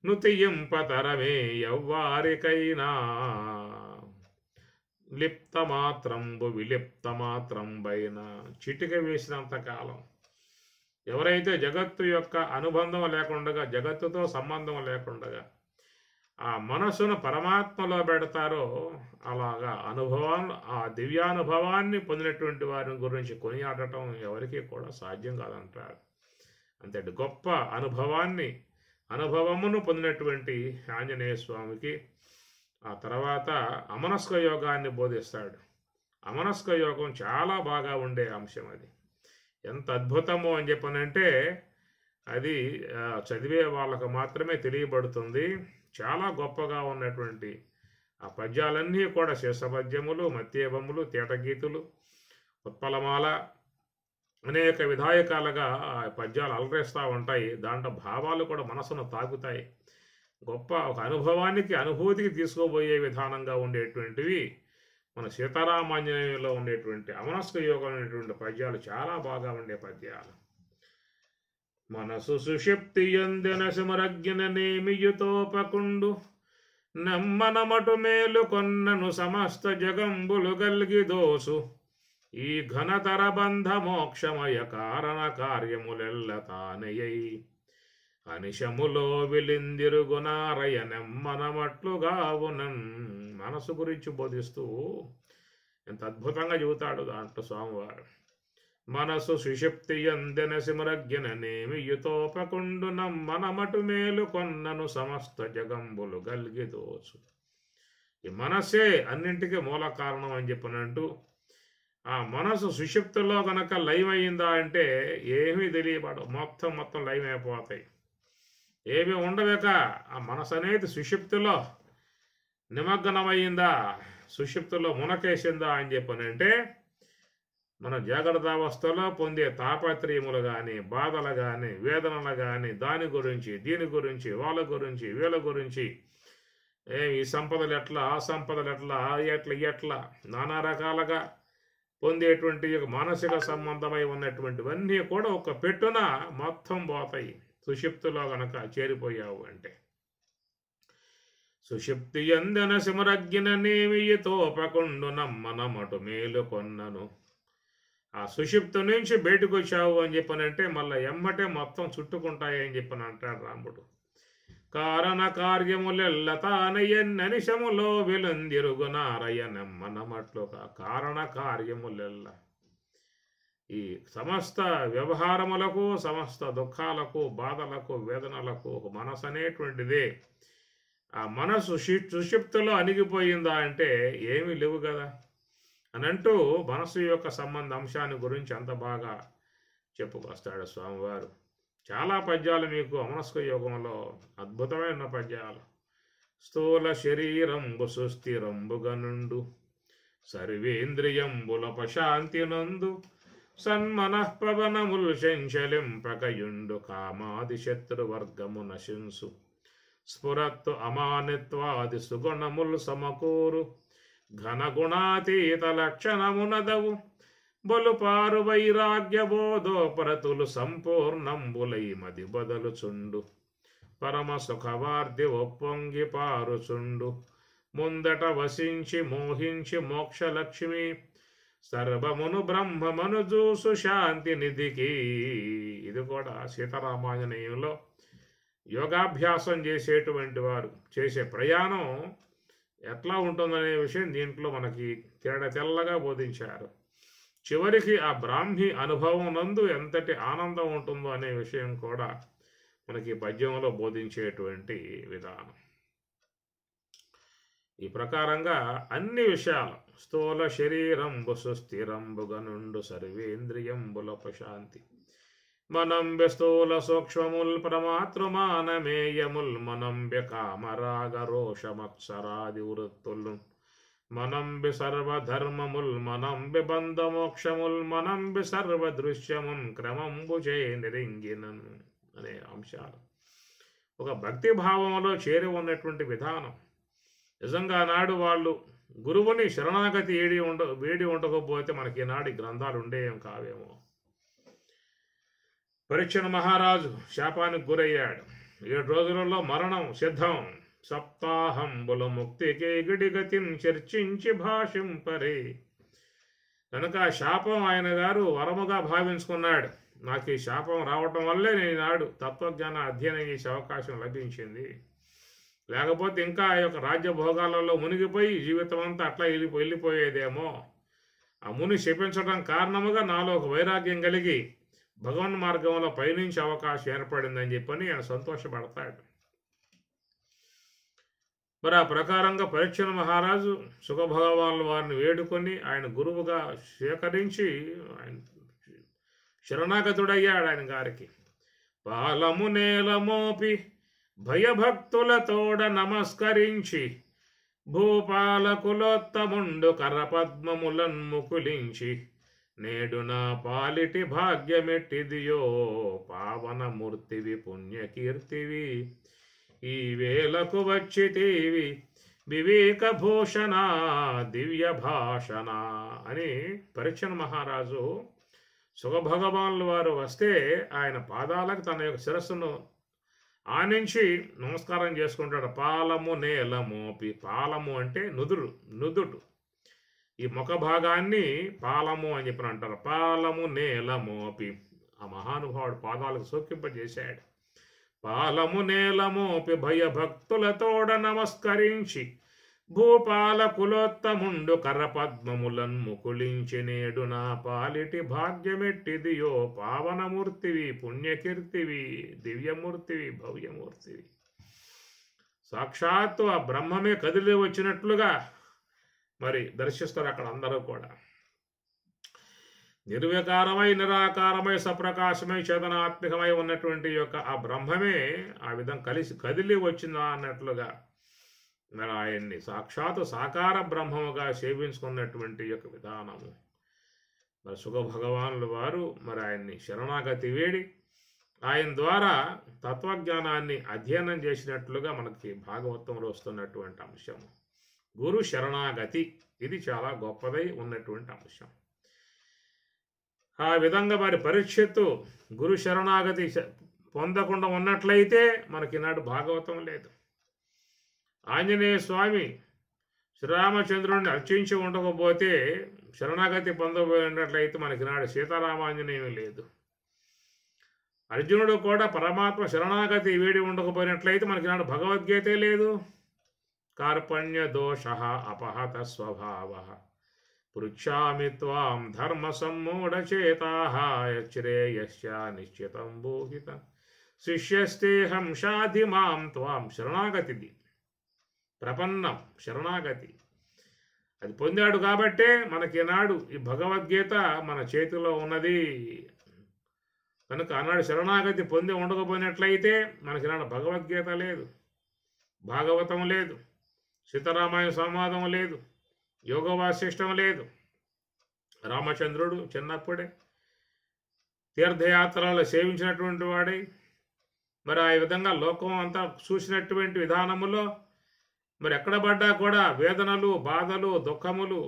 నుతియింపతరమే ఎవ్వారికైనా విలిప్తమాత్రంబైన చిటిక వేసినంత కాలం ఎవరైతే జగత్తు యొక్క అనుబంధం లేకుండా, జగత్తుతో సంబంధం లేకుండా ఆ మనస్సును పరమాత్మలో పెడతారో అలాగా ఆ దివ్యానుభవాన్ని పొందినటువంటి వారి గురించి కొనియాడటం ఎవరికి కూడా సాధ్యం కాదంటారు. అంతటి గొప్ప అనుభవమును పొందినటువంటి ఆంజనేయ స్వామికి ఆ తర్వాత అమనస్క యోగాన్ని బోధిస్తాడు. అమనస్క యోగం చాలా బాగా ఉండే అంశం. అది ఎంత అద్భుతమో అని చెప్పనంటే అది చదివే వాళ్ళకు మాత్రమే తెలియబడుతుంది. చాలా గొప్పగా ఉన్నటువంటి ఆ పద్యాలన్నీ కూడా శేషపద్యములు, మత్యేభములు, తేటగీతులు, ఉత్పలమాల అనేక విధాయకాలుగా ఆ పద్యాలు అలరేస్తూ ఉంటాయి. దాంట్లో భావాలు కూడా మనసును తాకుతాయి. గొప్ప ఒక అనుభూతికి తీసుకోబోయే విధానంగా ఉండేటువంటివి మన సీతారామాంజనేయులో ఉండేటువంటి అమనస్క యోగం అనేటువంటి పద్యాలు చాలా బాగా ఉండే పద్యాలు. మనసు సుషిప్తి ఎందిన సిమరజ్ఞన నేమియుతోపకుండు నెమ్మనమటు మేలు కొన్నను సమస్త జగంబులు గల్గి దోసు ఈ ఘనతర బంధ మోక్షమయ కారణ కార్యములెల్ల తానయ్యై అనిశములో విలిందిరుగునారయ నెమ్మనమట్లుగావునన్. మనసు గురించి బోధిస్తూ ఎంత అద్భుతంగా చెబుతాడు దాంట్లో స్వామివారు. మనసు సుషిప్తి ఎందెన సిమరజ్ఞన నేమియుతోపకుండు నమ్మనమటు మేలు కొన్నను సమస్త జగంబులు గల్గి దోచు. ఈ మనస్సే అన్నింటికీ మూల కారణం అని చెప్పినట్టు ఆ మనసు సుషిప్తిలో కనుక లైవ్ అయిందా అంటే ఏమీ తెలియబడవు, మొత్తం లైవ్ అయిపోతాయి. ఏమీ ఉండవేక ఆ మనసు అనేది సుషిప్తిలో నిమగ్నమయ్యిందా, సుషిప్తిలో మునకేసిందా అని చెప్పనంటే మన జాగ్రత్త అవస్థలో పొందే తాపత్రయములు కానీ, బాధలు కానీ, వేదనలు కానీ, దీని గురించి వాళ్ళ గురించి వీళ్ళ గురించి, ఈ సంపదలు ఎట్లా, ఆ సంపదలు ఎట్లా నానా రకాలుగా పొందేటువంటి మానసిక సంబంధమై ఉన్నటువంటివన్నీ కూడా ఒక పెట్టున మొత్తం పోతాయి సుషిప్తిలో గనక చేరిపోయావు అంటే. సుషిప్తి ఎందన సిమరజ్ఞన నేమియుతోపకుండు నమ్మనమటు మేలు కొన్నను. ఆ సుషిప్తు నుంచి బయటకు వచ్చావు అని చెప్పనంటే మళ్ళీ ఎమ్మటే మొత్తం చుట్టుకుంటాయి అని చెప్పని అంటాడు రాముడు. కారణ కార్యములెల్ల తానయ్యనిశములో వెలుందిరుగునారయ నెమ్మనమట్లుగా. కారణ కార్యములెల్ల ఈ సమస్త వ్యవహారములకు, సమస్త దుఃఖాలకు, బాధలకు, వేదనలకు ఒక మనసు అనేటువంటిదే. ఆ మనసు సుషిప్తిలో అణిగిపోయిందా అంటే ఏమీ లేవు కదా అని అంటూ మనసు యొక్క సంబంధ అంశాన్ని గురించి అంత బాగా చెప్పుకొస్తాడు స్వామివారు. చాలా పద్యాలు మీకు అమనస్క యోగంలో అద్భుతమైన పద్యాలు. స్థూల శరీరంబు సుస్థిరంబుగనుండు సర్వేంద్రియంబుల ప్రశాంతి నందు సన్మనఃపవనముల్ శంచలింపకయుండు కామాది శత్రువర్గము నశింసు స్ఫురత్తు అమానిత్వాది సుగుణములు సమకూరు ఘనగుణాతీత లక్షణమునదవు బొలుపారు వైరాగ్య బోధోపరతులు సంపూర్ణంబులై మది బదలుచుండు పరమ సుఖవార్ది ఒప్పొంగి పారుచుండు ముందట వసించి మోహించి మోక్షలక్ష్మి సర్వమును బ్రహ్మమును జూసు శాంతి నిధికి. ఇది కూడా సీతారామాంజనేయంలో యోగాభ్యాసం చేసేటువంటి వారు చేసే ప్రయాణం ఎట్లా ఉంటుందనే విషయం దీంట్లో మనకి తెల్లగా బోధించారు. చివరికి ఆ బ్రాహ్మి అనుభవం నందు ఎంతటి ఆనందం ఉంటుందో అనే విషయం కూడా మనకి పద్యంలో బోధించేటువంటి విధానం. ఈ ప్రకారంగా అన్ని విషయాలు స్థూల శరీరంబు సుస్థిరంబుగనుండు సర్వేంద్రియంబుల ప్రశాంతి మనంబె స్థూల సూక్ష్మముల్ ప్రమాతృమానమేయముల్ మనంబె కామరాగ రోషమత్సరాది వృత్తులు మనంబె సర్వధర్మముల్ మనంబె బంధమోక్షముల్ మనంబె సర్వదృశ్యమున్ క్రమంబు చే నిరింగినన్ అనే అంశాలు ఒక భక్తి భావంలో చేరి ఉన్నటువంటి విధానం. నిజంగా నాడు వాళ్ళు గురువుని శరణాగతి వేడి ఉండకపోతే మనకి నాడు గ్రంథాలు ఉండేం కావేమో. పరీక్షణ మహారాజు శాపానికి గురయ్యాడు. 7 రోజులలో మరణం సిద్ధం. సప్తాహంబుల ముక్తికి గిడిగతిని చర్చించి భాషింపరే. కనుక ఆ శాపం ఆయన గారు వరముగా భావించుకున్నాడు. నాకు ఈ శాపం రావటం వల్లే నేను నాడు తత్వజ్ఞాన అధ్యయనం చేసే అవకాశం లభించింది. లేకపోతే ఇంకా ఆ యొక్క రాజ్యభోగాలలో మునిగిపోయి జీవితం అంతా అట్లా వెళ్ళిపోయేదేమో. ఆ ముని శపించడం కారణముగా నాలో ఒక వైరాగ్యం కలిగి భగవన్ మార్గంలో పయనించే అవకాశం ఏర్పడిందని చెప్పని ఆయన సంతోషపడతాడు. మరి ఆ ప్రకారంగా పరీక్షణ మహారాజు సుఖభగవానుల వారిని వేడుకొని ఆయన గురువుగా స్వీకరించి ఆయన శరణాగతుడయ్యాడు. ఆయన గారికి పాలము నేలమోపి భయభక్తులతోడ నమస్కరించి భూపాలకులోత్తముండు కరపద్మములన్ ముకులించి నేడు నా పాలిటి భాగ్యమెట్టిదియో పావనమూర్తివి పుణ్యకీర్తివి ఈ వేలకు వచ్చితివి వివేక భూషణ దివ్య భాషణ అని పరీక్షణ మహారాజు సుఖభగవానుల వారు వస్తే ఆయన పాదాలకు తన యొక్క శిరస్సును ఆనించి నమస్కారం చేసుకుంటాడు. పాలము నేలమోపి, పాలము అంటే నుదురు, ఈ ముఖ భాగాన్ని పాలము అని చెప్పి అంటారు. పాలము నేలమోపి, ఆ మహానుభావుడు పాదాలకు సోకింపజేశాడు. పాలము నేలమోపి భయభక్తులతోడ నమస్కరించి భూపాలకులోత్తముండు కరపద్మములన్ ముకులించి నేడు నా పాలిటి భాగ్యమెట్టిదియో పావనమూర్తివి పుణ్యకీర్తివి దివ్యమూర్తివి భవ్యమూర్తివి. సాక్షాత్తు ఆ బ్రహ్మమే కదిలి వచ్చినట్లుగా మరి దర్శిస్తారు అక్కడ అందరూ కూడా. నిర్వికారమై నిరాకారమై సప్రకాశమై చేతనాత్మికమై ఉన్నటువంటి యొక్క ఆ బ్రహ్మమే ఆ విధంగా కదిలి వచ్చిందా అన్నట్లుగా మరి ఆయన్ని సాక్షాత్తు సాకార బ్రహ్మముగా సేవించుకున్నటువంటి యొక్క విధానము. మరి సుఖభగవానుల వారు మరి ఆయన్ని శరణాగతి వేడి ఆయన ద్వారా తత్వజ్ఞానాన్ని అధ్యయనం చేసినట్లుగా మనకి భాగవతంలో వస్తున్నటువంటి అంశము గురు శరణాగతి. ఇది చాలా గొప్పదై ఉన్నటువంటి అంశం. ఆ విధంగా మరి పరీక్షిత్తు గురు శరణాగతి పొందకుండా ఉన్నట్లయితే మనకి నాడు భాగవతం లేదు. ఆంజనేయ స్వామి శ్రీరామచంద్రుడిని అర్చించి ఉండకపోతే శరణాగతి పొందబోయినట్లయితే మనకి నాడు సీతారామాంజనేయం లేదు. అర్జునుడు కూడా పరమాత్మ శరణాగతి వేడి ఉండకపోయినట్లయితే మనకి నాడు భగవద్గీతే లేదు. కార్పణ్య దోష అపహత స్వభావ పృచ్ఛామి త్వాం ధర్మ సమ్మూఢచేతాః యచ్రేయస్య నిశ్చితం బోహిత శిష్యస్తేహం షాధి మాం త్వాం. శరణాగతిది ప్రపన్నం శరణాగతి అది పొందాడు కాబట్టే మనకి నాడు ఈ భగవద్గీత మన చేతిలో ఉన్నది. కనుక ఆనాడు శరణాగతి పొంది ఉండకపోయినట్లయితే మనకి నాడు భగవద్గీత లేదు, భాగవతం లేదు, సీతారామాయణ సంవాదం లేదు, యోగ వాసిష్టం లేదు. రామచంద్రుడు చిన్నప్పుడే తీర్థయాత్రలు సేవించినటువంటి వాడే మరి ఆ విధంగా లోకం అంతా చూసినటువంటి విధానములో మరి ఎక్కడ పడ్డా కూడా వేదనలు, బాధలు, దుఃఖములు,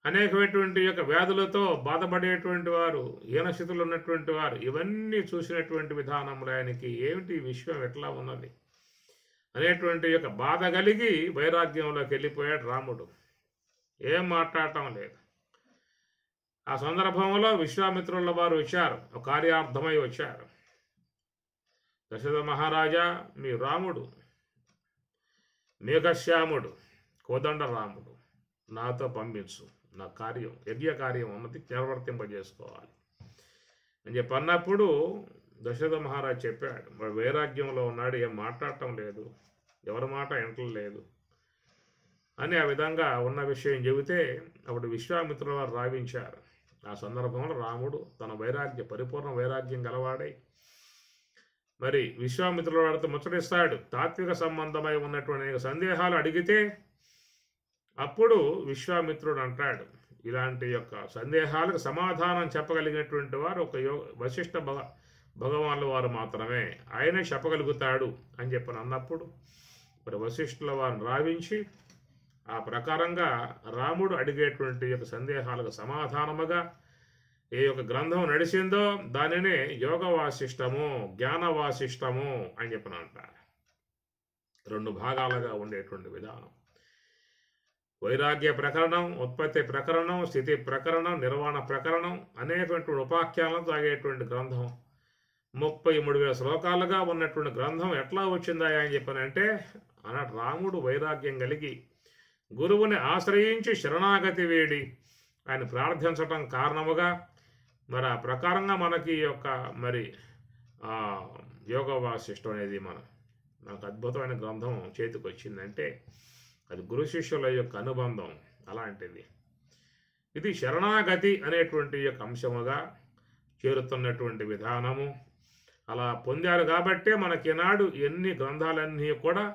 అనేకమైనటువంటి యొక్క వ్యాధులతో బాధపడేటువంటి వారు, హీనస్థితులు ఉన్నటువంటి వారు, ఇవన్నీ చూసినటువంటి విధానంలో ఆయనకి ఏమిటి విశ్వం ఎట్లా ఉన్నది అనేటువంటి యొక్క బాధ కలిగి వైరాగ్యంలోకి వెళ్ళిపోయాడు రాముడు. ఏం మాట్లాడటం లేదు. ఆ సందర్భంలో విశ్వామిత్రుల వారు వచ్చారు, ఒక కార్యార్థమై వచ్చారు. దశరథ మహారాజా, మీ రాముడు మేఘశ్యాముడు, కోదండ రాముడు నాతో పంపించు, నా కార్యం, యజ్ఞ కార్యం ఉన్నది, నిర్వర్తింపజేసుకోవాలి అని చెప్పి అన్నప్పుడు దశరథ మహారాజు చెప్పాడు, వాడు వైరాగ్యంలో ఉన్నాడు, ఏం మాట్లాడటం లేదు, ఎవరి మాట వింటలేదు అని ఆ విధంగా ఉన్న విషయం చెబితే అప్పుడు విశ్వామిత్రుల వారు రావించారు. ఆ సందర్భంలో రాముడు తన పరిపూర్ణ వైరాగ్యం గలవాడై మరి విశ్వామిత్రుల వారితో ముచ్చటిస్తాడు. తాత్విక సంబంధమై ఉన్నటువంటి అనేక సందేహాలు అడిగితే అప్పుడు విశ్వామిత్రుడు అంటాడు, ఇలాంటి యొక్క సందేహాలకు సమాధానం చెప్పగలిగినటువంటి వారు ఒక వశిష్ఠ భగవానుల వారు మాత్రమే, ఆయనే చెప్పగలుగుతాడు అని చెప్పని అన్నప్పుడు మరి వశిష్ఠుల వారిని రావించి ఆ ప్రకారంగా రాముడు అడిగేటువంటి యొక్క సందేహాలకు సమాధానముగా ఏ యొక్క గ్రంథం నడిచిందో దానినే యోగ వాసిష్టము, జ్ఞాన వాసిష్టము అని చెప్పిన అంటారు. 2 భాగాలుగా ఉండేటువంటి విధానం. వైరాగ్య ప్రకరణం, ఉత్పత్తి ప్రకరణం, స్థితి ప్రకరణం, నిర్వాణ ప్రకరణం, అనేకటువంటి ఉపాఖ్యానాలు తాగేటువంటి గ్రంథం. 33,000 శ్లోకాలుగా ఉన్నటువంటి గ్రంథం ఎట్లా వచ్చిందా అని చెప్పనంటే అన్నట్టు రాముడు వైరాగ్యం కలిగి గురువుని ఆశ్రయించి శరణాగతి వేడి ఆయన ప్రార్థించటం కారణముగా మరి ఆ ప్రకారంగా మనకి యొక్క మరి యోగ వాసిష్టం అనేది మనకు అద్భుతమైన గ్రంథం చేతికి వచ్చిందంటే అది గురు శిష్యుల యొక్క అనుబంధం అలాంటిది. ఇది శరణాగతి అనేటువంటి యొక్క అంశముగా చేరుతున్నటువంటి విధానము. అలా పొందారు కాబట్టే మనకినాడు ఎన్ని గ్రంథాలన్నీ కూడా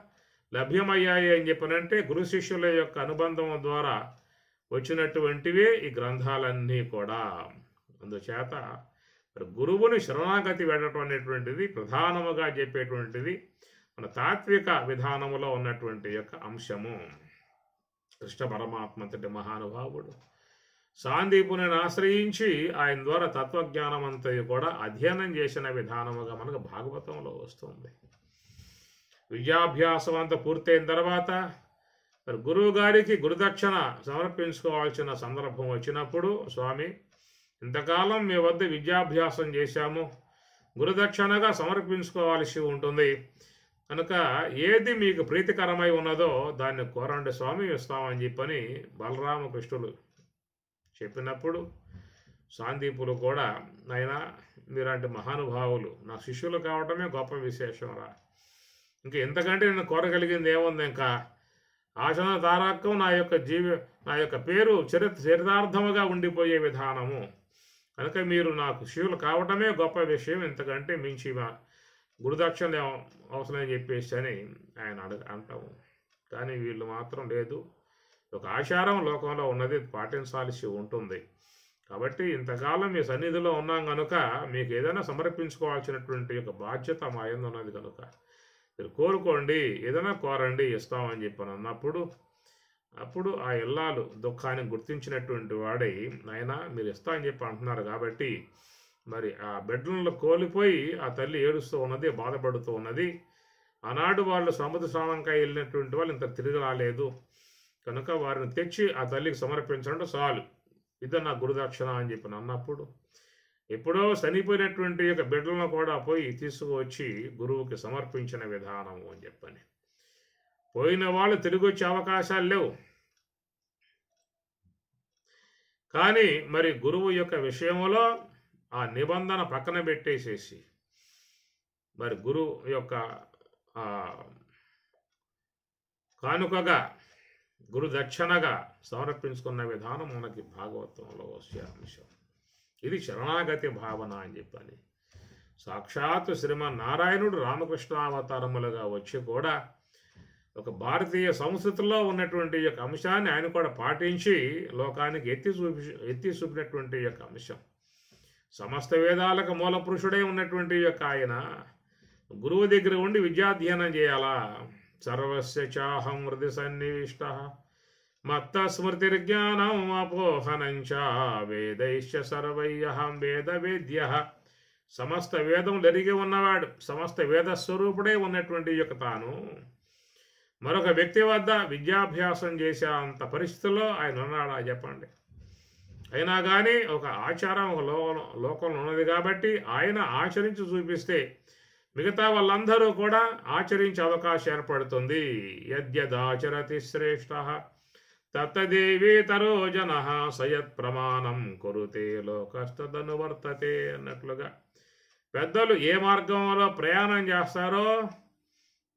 లభ్యమయ్యాయి అని చెప్పనంటే గురు శిష్యుల యొక్క అనుబంధం ద్వారా వచ్చినటువంటివే ఈ గ్రంథాలన్నీ కూడా. అందుచేత గురువుని శరణాగతి వెళ్ళటం అనేటువంటిది ప్రధానముగా చెప్పేటువంటిది మన తాత్విక విధానములో ఉన్నటువంటి యొక్క అంశము. కృష్ణ పరమాత్మంతటి మహానుభావుడు సాందీపుని ఆశ్రయించి ఆయన ద్వారా తత్వజ్ఞానం అంతా కూడా అధ్యయనం చేసిన విధానముగా మనకు భాగవతంలో వస్తుంది. విద్యాభ్యాసం అంతా పూర్తయిన తర్వాత మరి గురువు గారికి గురుదక్షిణ సమర్పించుకోవాల్సిన సందర్భం వచ్చినప్పుడు, స్వామి ఇంతకాలం మీ వద్ద విద్యాభ్యాసం చేశాము, గురుదక్షిణగా సమర్పించుకోవాల్సి ఉంటుంది కనుక ఏది మీకు ప్రీతికరమై ఉన్నదో దాన్ని కోరండి స్వామి, ఇస్తామని చెప్పని బలరామకృష్ణులు చెప్పినప్పుడు సాందీపులు కూడా, నాయనా మీలాంటి మహానుభావులు నా శిష్యులు కావటమే గొప్ప విశేషం రా, ఇంకా ఎంతకంటే నేను కోరగలిగింది ఏముంది, ఇంకా ఆశన తారాకం నా యొక్క పేరు చరితార్థముగా ఉండిపోయే విధానము కనుక మీరు నాకు శిష్యులు కావటమే గొప్ప విషయం, ఇంతకంటే మించి గురుదక్షిణ అవసరం అని చెప్పేసి అని ఆయన అంటాము. కానీ వీళ్ళు మాత్రం లేదు, ఒక ఆచారం లోకంలో ఉన్నది పాటించాల్సి ఉంటుంది. కాబట్టి ఇంతకాలం మీ సన్నిధిలో ఉన్నాం కనుక మీకు ఏదైనా సమర్పించుకోవాల్సినటువంటి ఒక బాధ్యత మా యందు ఉన్నది కనుక మీరు కోరుకోండి, ఏదైనా కోరండి, ఇస్తామని చెప్పని అన్నప్పుడు అప్పుడు ఆ ఇల్లాలు దుఃఖాన్ని గుర్తించినటువంటి వాడై, నాయనా మీరు ఇస్తా అని చెప్పి అంటున్నారు కాబట్టి మరి ఆ బిడ్డలను కోల్పోయి ఆ తల్లి ఏడుస్తూ ఉన్నది, బాధపడుతూ ఉన్నది. ఆనాడు వాళ్ళు సముద్ర స్నానంకాయ వెళ్ళినటువంటి వాళ్ళు ఇంత తిరిగి రాలేదు కనుక వారిని తెచ్చి ఆ తల్లికి సమర్పించడం చాలు, ఇదే నా గురుదక్షిణ అని చెప్పి అన్నప్పుడు ఎప్పుడో చనిపోయినటువంటి యొక్క బిడ్డలను కూడా పోయి తీసుకువచ్చి గురువుకి సమర్పించిన విధానము అని చెప్పని. పోయిన వాళ్ళు తిరిగి వచ్చే అవకాశాలు లేవు. కానీ మరి గురువు యొక్క విషయంలో ఆ నిబంధన పక్కన పెట్టేసేసి మరి గురువు యొక్క కానుకగా గురు దక్షిణగా సమర్పించుకున్న విధానం మనకి భాగవతంలో వచ్చే అంశం. ఇది శరణాగతి భావన అని చెప్పని. సాక్షాత్తు శ్రీమన్నారాయణుడు రామకృష్ణావతారములుగా వచ్చి కూడా ఒక భారతీయ సంస్కృతిలో ఉన్నటువంటి యొక్క అంశాన్ని ఆయన కూడా పాటించి లోకానికి ఎత్తి చూపినటువంటి యొక్క అంశం. సమస్త వేదాలకు మూల పురుషుడై ఉన్నటువంటి యొక్క ఆయన గురువు దగ్గర ఉండి విద్యాధ్యయనం చేయాలా, సర్వస్య చాహం హృది సన్నివిష్టః మత్తస్మృతిర్జ్ఞానం అపోహనం చ వేదైశ్చ సర్వైః వేదవేద్యః. సమస్త వేదములు ఎరిగి ఉన్నవాడు, సమస్త వేద స్వరూపుడే ఉన్నటువంటి యొక్క తాను మరొక వ్యక్తి వద్ద విద్యాభ్యాసం చేసే అంత పరిస్థితుల్లో ఆయన ఉన్నాడా చెప్పండి? అయినా కానీ ఒక ఆచారం ఒక లోకంలో ఉన్నది కాబట్టి ఆయన ఆచరించి చూపిస్తే మిగతా వాళ్ళందరూ కూడా ఆచరించే అవకాశం ఏర్పడుతుంది. యద్యదాచరతి శ్రేష్ఠః తత్తదేవేతరో జనః సయత్ ప్రమాణం కురుతే లోకస్తదనువర్తతే అన్నట్లుగా పెద్దలు ఏ మార్గంలో ప్రయాణం చేస్తారో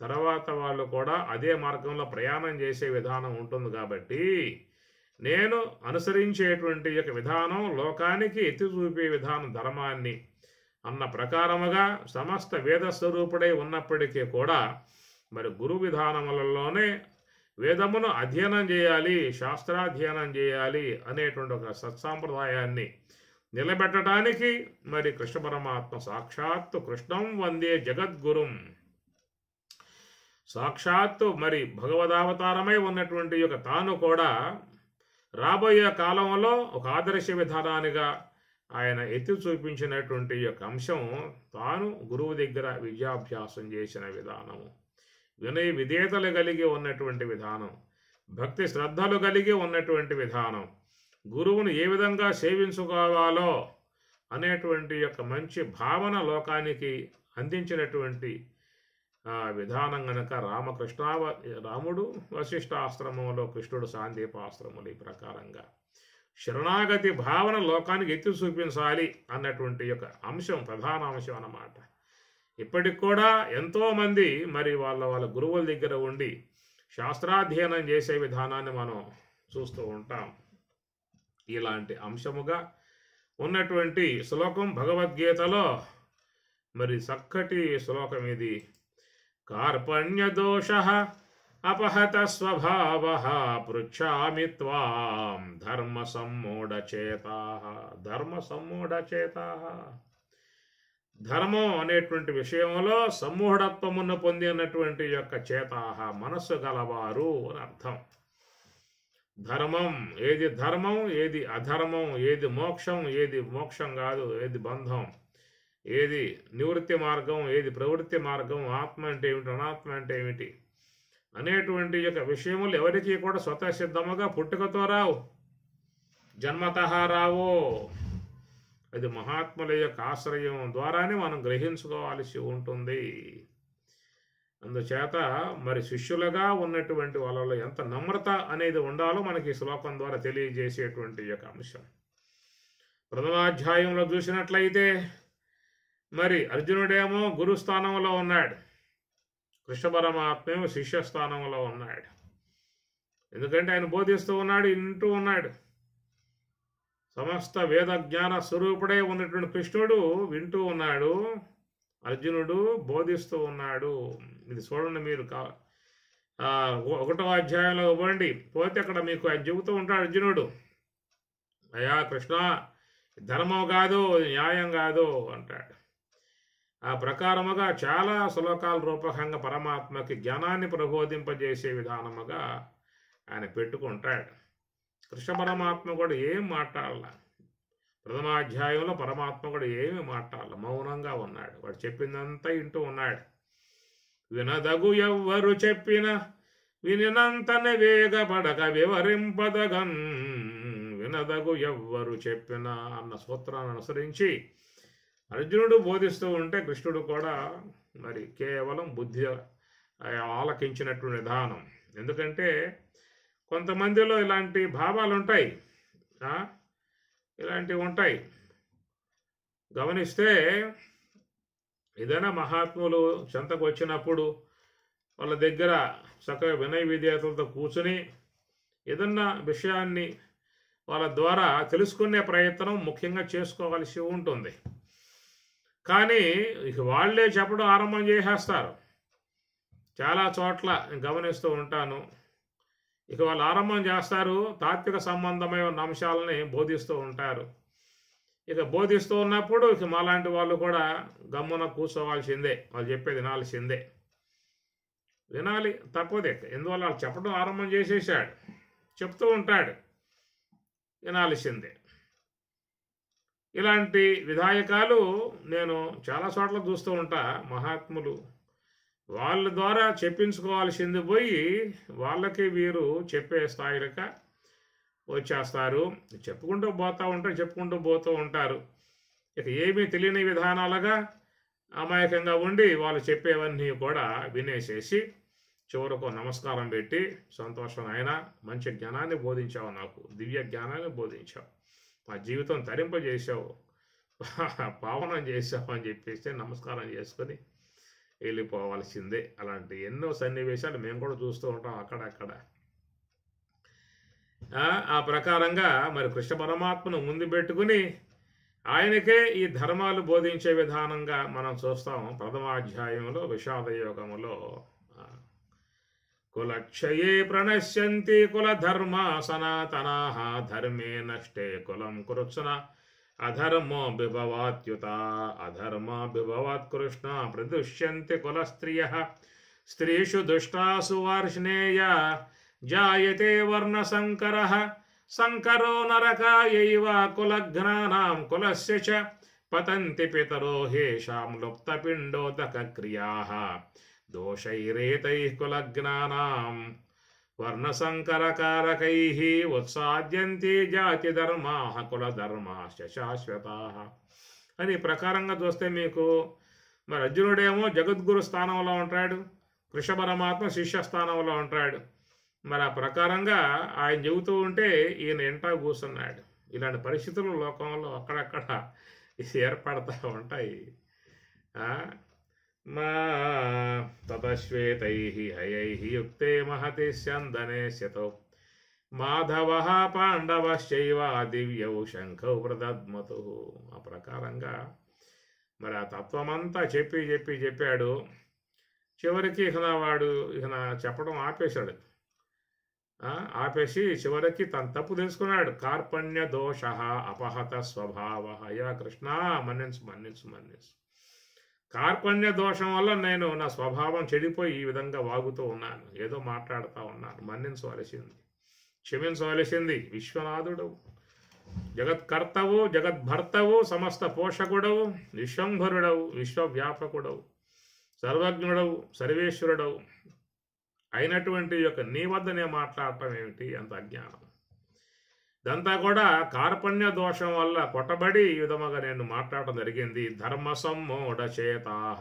తర్వాత వాళ్ళు కూడా అదే మార్గంలో ప్రయాణం చేసే విధానం ఉంటుంది. కాబట్టి నేను అనుసరించేటువంటి యొక్క విధానం లోకానికి ఎత్తి చూపే విధానం ధర్మాన్ని అన్న ప్రకారముగా సమస్త వేద స్వరూపుడై ఉన్నప్పటికీ కూడా మరి గురు విధానములలోనే వేదమును అధ్యయనం చేయాలి, శాస్త్రాధ్యయనం చేయాలి అనేటువంటి ఒక సత్సాంప్రదాయాన్ని నిలబెట్టడానికి మరి కృష్ణ పరమాత్మ సాక్షాత్తు కృష్ణం వందే జగద్గురుం, సాక్షాత్తు మరి భగవదావతారమై ఉన్నటువంటి యొక్క తాను కూడా రాబోయే కాలంలో ఒక ఆదర్శ విధానానిగా ఆయన ఎత్తి చూపించినటువంటి యొక్క అంశం తాను గురువు దగ్గర విద్యాభ్యాసం చేసిన విధానము, వినయ విధేయతలు కలిగి ఉన్నటువంటి విధానం, భక్తి శ్రద్ధలు కలిగి ఉన్నటువంటి విధానం, గురువును ఏ విధంగా సేవించుకోవాలో అనేటువంటి యొక్క మంచి భావన లోకానికి అందించినటువంటి విధానం గనక రాముడు వశిష్ఠాశ్రమంలో, కృష్ణుడు సాందీపాశ్రములు ఈ ప్రకారంగా శరణాగతి భావన లోకానికి ఎత్తి చూపించాలి అన్నటువంటి యొక్క అంశం ప్రధాన అంశం అన్నమాట. ఇప్పటికి కూడా ఎంతోమంది మరి వాళ్ళ గురువుల దగ్గర ఉండి శాస్త్రాధ్యయనం చేసే విధానాన్ని మనం చూస్తూ ఉంటాం. ఇలాంటి అంశముగా ఉన్నటువంటి శ్లోకం భగవద్గీతలో మరి చక్కటి శ్లోకం ఇది. కార్పణ్యదోషః అపహత స్వభావః పృచ్ఛామి త్వాం ధర్మ సమ్మూఢచేతాః. ధర్మ సమ్మూఢచేతాః, ధర్మం అనేటువంటి విషయంలో సమ్మూఢత్వమును పొందినటువంటి యొక్క చేతాః, మనస్సు గలవారు అని అర్థం. ధర్మం ఏది అధర్మం, ఏది మోక్షం, ఏది మోక్షం కాదు, ఏది బంధం, ఏది నివృత్తి మార్గం, ఏది ప్రవృత్తి మార్గం, ఆత్మ అంటే ఏమిటి, అనాత్మ అంటే ఏమిటి అనేటువంటి యొక్క విషయములు ఎవరికి కూడా స్వతసిద్ధముగా పుట్టుకతో రావు, జన్మతః రావు. అది మహాత్ముల యొక్క ఆశ్రయం ద్వారానే మనం గ్రహించుకోవాల్సి ఉంటుంది. అందుచేత మరి శిష్యులుగా ఉన్నటువంటి వాళ్ళలో ఎంత నమ్రత అనేది ఉండాలో మనకి ఈ శ్లోకం ద్వారా తెలియజేసేటువంటి యొక్క అంశం. ప్రథమాధ్యాయంలో చూసినట్లయితే మరి అర్జునుడేమో గురుస్థానంలో ఉన్నాడు, కృష్ణ పరమాత్మ శిష్యస్థానంలో ఉన్నాడు. ఎందుకంటే ఆయన బోధిస్తూ ఉన్నాడు, వింటూ ఉన్నాడు. సమస్త వేద జ్ఞాన స్వరూపుడే ఉన్నటువంటి కృష్ణుడు వింటూ ఉన్నాడు, అర్జునుడు బోధిస్తూ ఉన్నాడు. ఇది చూడండి మీరు 1వ అధ్యాయంలో ఇవ్వండి పోతే అక్కడ మీకు ఆయన చెబుతూ ఉంటాడు అర్జునుడు, అయ్యా కృష్ణ ధర్మం కాదు, న్యాయం కాదు అంటాడు. ఆ ప్రకారముగా చాలా శ్లోకాల రూపకంగా పరమాత్మకి జ్ఞానాన్ని ప్రబోధింపజేసే విధానముగా ఆయన పెట్టుకుంటాడు. కృష్ణ పరమాత్మ కూడా ఏం మాట్లాడాల, ప్రథమాధ్యాయంలో పరమాత్మ కూడా ఏమి మాట్లాడాల, మౌనంగా ఉన్నాడు. వాడు చెప్పిందంతా వింటూ ఉన్నాడు. వినదగు ఎవ్వరు చెప్పిన వినినంతనే వేగపడక వివరింపదగన్, వినదగు ఎవ్వరు చెప్పిన అన్న సూత్రాన్ని అనుసరించి అర్జునుడు బోధిస్తూ ఉంటే కృష్ణుడు కూడా మరి కేవలం బుద్ధి ఆలకించినటువంటి విధానం. ఎందుకంటే కొంతమందిలో ఇలాంటి భావాలు ఉంటాయి, ఇలాంటివి ఉంటాయి. గమనిస్తే ఏదైనా మహాత్ములు చెంతకు వచ్చినప్పుడు వాళ్ళ దగ్గర చక్కగా వినయ విధేయతలతో కూర్చుని ఏదన్నా విషయాన్ని వాళ్ళ ద్వారా తెలుసుకునే ప్రయత్నం ముఖ్యంగా చేసుకోవాల్సి ఉంటుంది. కానీ ఇక వాళ్ళే చెప్పడం ఆరంభం చేసేస్తారు. చాలా చోట్ల గమనిస్తూ ఉంటాను. ఇక వాళ్ళు ఆరంభం చేస్తారు, తాత్విక సంబంధమైన ఉన్న అంశాలని బోధిస్తూ ఉంటారు. ఇక బోధిస్తూ ఉన్నప్పుడు ఇక మాలాంటి వాళ్ళు కూడా గమ్మున కూర్చోవాల్సిందే, వాళ్ళు చెప్పేది వినాల్సిందే. వినాలి, తప్పదే. ఎందువల్ల వాళ్ళు చెప్పడం ఆరంభం చేసేసాడు, చెప్తూ ఉంటాడు, వినాల్సిందే. ఇలాంటి విధాయకాలు నేను చాలా చోట్ల చూస్తూ ఉంటా. మహాత్ములు వాళ్ళ ద్వారా చెప్పించుకోవాల్సింది పోయి వాళ్ళకి వీరు చెప్పే స్థాయిలక వచ్చేస్తారు. చెప్పుకుంటూ పోతూ ఉంటారు. ఇక ఏమీ తెలియని విధానాలుగా అమాయకంగా ఉండి వాళ్ళు చెప్పేవన్నీ కూడా వినేసేసి చివరకు నమస్కారం పెట్టి, సంతోషం ఆయన, మంచి జ్ఞానాన్ని బోధించావు, నాకు దివ్య జ్ఞానాన్ని బోధించావు, మా జీవితం తరింపజేసావు, పావనం చేసావు అని చెప్పేసి నమస్కారం చేసుకొని వెళ్ళిపోవాల్సిందే. అలాంటి ఎన్నో సన్నివేశాలు మేము కూడా చూస్తూ ఉంటాం అక్కడక్కడ. ఆ ప్రకారంగా మరి కృష్ణ పరమాత్మను ముందు పెట్టుకుని ఆయనకే ఈ ధర్మాలు బోధించే విధానంగా మనం చూస్తాం. ప్రథమాధ్యాయంలో విషాదయోగములో కులక్షయే ప్రణశ్యంతి కులధర్మ సనాతనాః ధర్మే నష్టే కులం కృత్స్న అధర్మో బిభవాత్యుత అధర్మా బిభవాత్ కృష్ణ ప్రదుష్యంతి కులస్త్రియః స్త్రీషు దుష్టాసు వార్ష్ణేయ జాయతే వర్ణసంకరః సంకరో నరకాయైవ కులఘ్నానాం కులస్య చ పతంతి పితరో హేషాం లుప్తపిండోదక క్రియాః దోషైరేతైః కులఘ్నానాం వర్ణసంకరకారకైః ఉత్సాద్యంతి జాతిధర్మాః కులధర్మాశ్చ శాశ్వతాః అని ప్రకారంగా చూస్తే మీకు మరి అర్జునుడేమో జగద్గురు స్థానంలో ఉంటాడు, కృష్ణ పరమాత్మ శిష్య స్థానంలో ఉంటాడు. మరి ఆ ప్రకారంగా ఆయన చెబుతూ ఉంటే ఈయన ఎంటా కూర్చున్నాడు. ఇలాంటి పరిస్థితులు లోకంలో అక్కడక్కడ ఏర్పడతా ఉంటాయి. మా తతశ్వేతైః హయైః యుక్తే మహతి స్యందనే శతౌ మాధవః పాండవశ్చైవ దివ్యౌ శంఖౌ ప్రదద్మతుః. ఆ ప్రకారంగా మరి ఆ తత్వమంతా చెప్పాడు. చివరికి వాడు చెప్పడం ఆపేసి చివరికి తన తప్పు తెలుసుకున్నాడు. కార్పణ్య దోష అపహత స్వభావ. అయ్యా కృష్ణ, మన్నించు. కార్పణ్య దోషం వల్ల నేను నా స్వభావం చెడిపోయి ఈ విధంగా వాగుతూ ఉన్నాను, ఏదో మాట్లాడుతూ ఉన్నాను, మన్నించవలసింది, క్షమించవలసింది. విశ్వనాథుడవు, జగత్కర్తవు, జగద్భర్తవు, సమస్త పోషకుడవు, విశ్వంభరుడవు, విశ్వవ్యాపకుడవు, సర్వజ్ఞుడవు, సర్వేశ్వరుడవు అయినటువంటి యొక్క నీ వద్ద నేను మాట్లాడటం ఏమిటి, అంత అజ్ఞానం. ఇదంతా కూడా కార్పణ్య దోషం వల్ల కొట్టబడి ఈ విధముగా నేను మాట్లాడటం జరిగింది. ధర్మ సమ్మూఢచేతాః,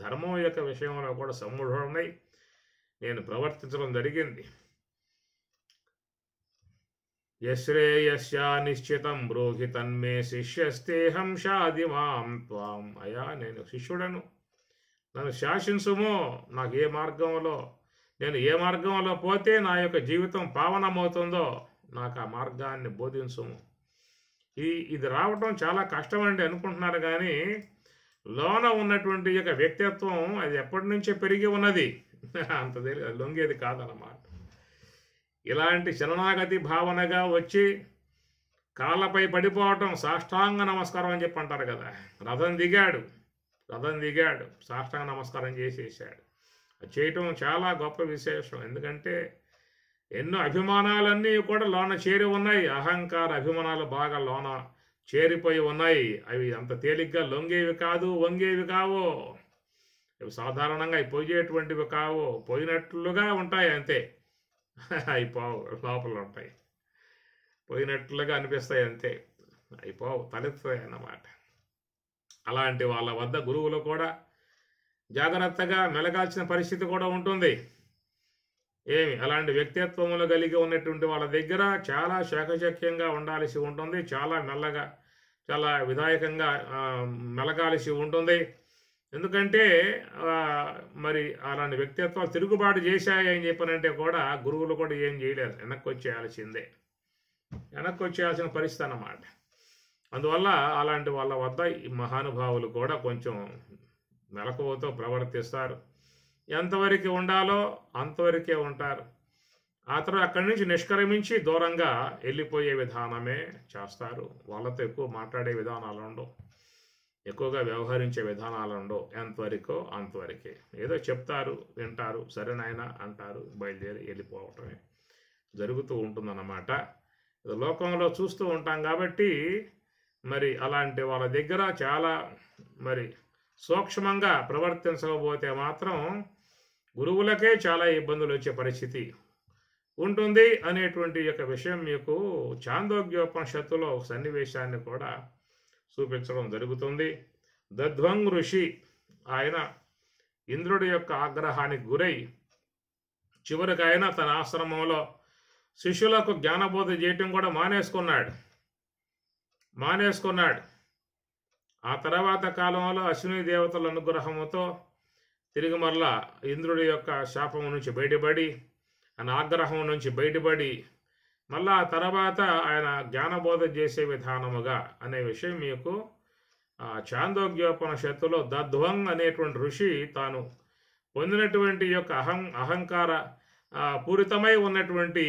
ధర్మం యొక్క విషయంలో కూడా సమ్మూఢుడనై నేను ప్రవర్తించడం జరిగింది. యశ్రేయస్య నిశ్చితం బ్రూహి తన్మే శిష్యస్తేహం షాదిమాం త్వాం. అయా నేను శిష్యుడను, నన్ను శాసించుమో, నేను ఏ మార్గంలో పోతే నా యొక్క జీవితం పావనమవుతుందో నాకు ఆ మార్గాన్ని బోధించుము. ఇది రావటం చాలా కష్టమండి అనుకుంటున్నారు, కానీ లోన ఉన్నటువంటి యొక్క వ్యక్తిత్వం అది ఎప్పటి నుంచే పెరిగి ఉన్నది, అంత లొంగేది కాదన్నమాట. ఇలాంటి శరణాగతి భావనగా వచ్చి కాళ్ళపై పడిపోవటం, సాష్టాంగ నమస్కారం అని చెప్పి అంటారు కదా. రథం దిగాడు, సాష్టాంగ నమస్కారం చేసేసాడు. అది చేయటం చాలా గొప్ప విశేషం. ఎందుకంటే ఎన్నో అభిమానాలన్నీ కూడా లోన చేరి ఉన్నాయి. అహంకార అభిమానాలు బాగా లోన చేరిపోయి ఉన్నాయి. అవి అంత తేలిగ్గా లొంగేవి కాదు, వంగేవి కావు. అవి సాధారణంగా పోయేటువంటివి కావు, పోయినట్లుగా ఉంటాయి అంతే. అవి పోవు, లోపల ఉంటాయి, పోయినట్లుగా అనిపిస్తాయి అంతే, అవి పోవు, తలెత్తుతాయి అన్నమాట. అలాంటి వాళ్ళ వద్ద గురువులు కూడా జాగ్రత్తగా మెలగాల్సిన పరిస్థితి కూడా ఉంటుంది. అలాంటి వ్యక్తిత్వములు కలిగి ఉన్నటువంటి వాళ్ళ దగ్గర చాలా శాఖశక్యంగా ఉండాల్సి ఉంటుంది, చాలా మెల్లగా, చాలా విధాయకంగా మెలగాల్సి ఉంటుంది. ఎందుకంటే మరి అలాంటి వ్యక్తిత్వాలు తిరుగుబాటు చేశాయి అని చెప్పనంటే కూడా గురువులు కూడా ఏం చేయలేరు, వెనక్కి వచ్చేయాల్సిన పరిస్థితి అన్నమాట. అందువల్ల అలాంటి వాళ్ళ వద్ద ఈ మహానుభావులు కూడా కొంచెం మెలకువతో ప్రవర్తిస్తారు. ఎంతవరకు ఉండాలో అంతవరకే ఉంటారు. ఆ తర్వాత అక్కడి నుంచి నిష్క్రమించి దూరంగా వెళ్ళిపోయే విధానమే చేస్తారు. వాళ్ళతో ఎక్కువ మాట్లాడే విధానాలు ఉండవు. ఎక్కువగా వ్యవహరించే విధానాలు ఉండవు. ఎంతవరకో అంతవరకే. ఏదో చెప్తారు, వింటారు, సరే నాయనా అంటారు, బయలుదేరి వెళ్ళిపోవటమే జరుగుతూ ఉంటుందన్నమాట. ఇది లోకంలో చూస్తూ ఉంటాం కాబట్టి మరి అలాంటి వాళ్ళ దగ్గర చాలా మరి సూక్ష్మంగా ప్రవర్తించకపోతే మాత్రం గురువులకే చాలా ఇబ్బందులు వచ్చే పరిస్థితి ఉంటుంది అనేటువంటి యొక్క విషయం మీకు చాందోగ్యోపనిషత్తులో ఒక సన్నివేశాన్ని కూడా చూపించడం జరుగుతుంది. దధ్వంగ్ ఋషి ఆయన ఇంద్రుడి యొక్క ఆగ్రహానికి గురై చివరికి ఆయన తన ఆశ్రమంలో శిష్యులకు జ్ఞానబోధ చేయటం కూడా మానేసుకున్నాడు. ఆ తర్వాత కాలంలో అశ్విని దేవతల అనుగ్రహంతో తిరిగి మరలా ఇంద్రుడి యొక్క శాపం నుంచి బయటపడి, ఆయన ఆగ్రహం నుంచి బయటపడి మళ్ళా ఆ తర్వాత ఆయన జ్ఞానబోధ చేసే విధానముగా అనే విషయం మీకు చాందోగ్యోపనిషత్తులో దధ్వంగ్ అనేటువంటి ఋషి తాను పొందినటువంటి యొక్క అహంకార పూరితమై ఉన్నటువంటి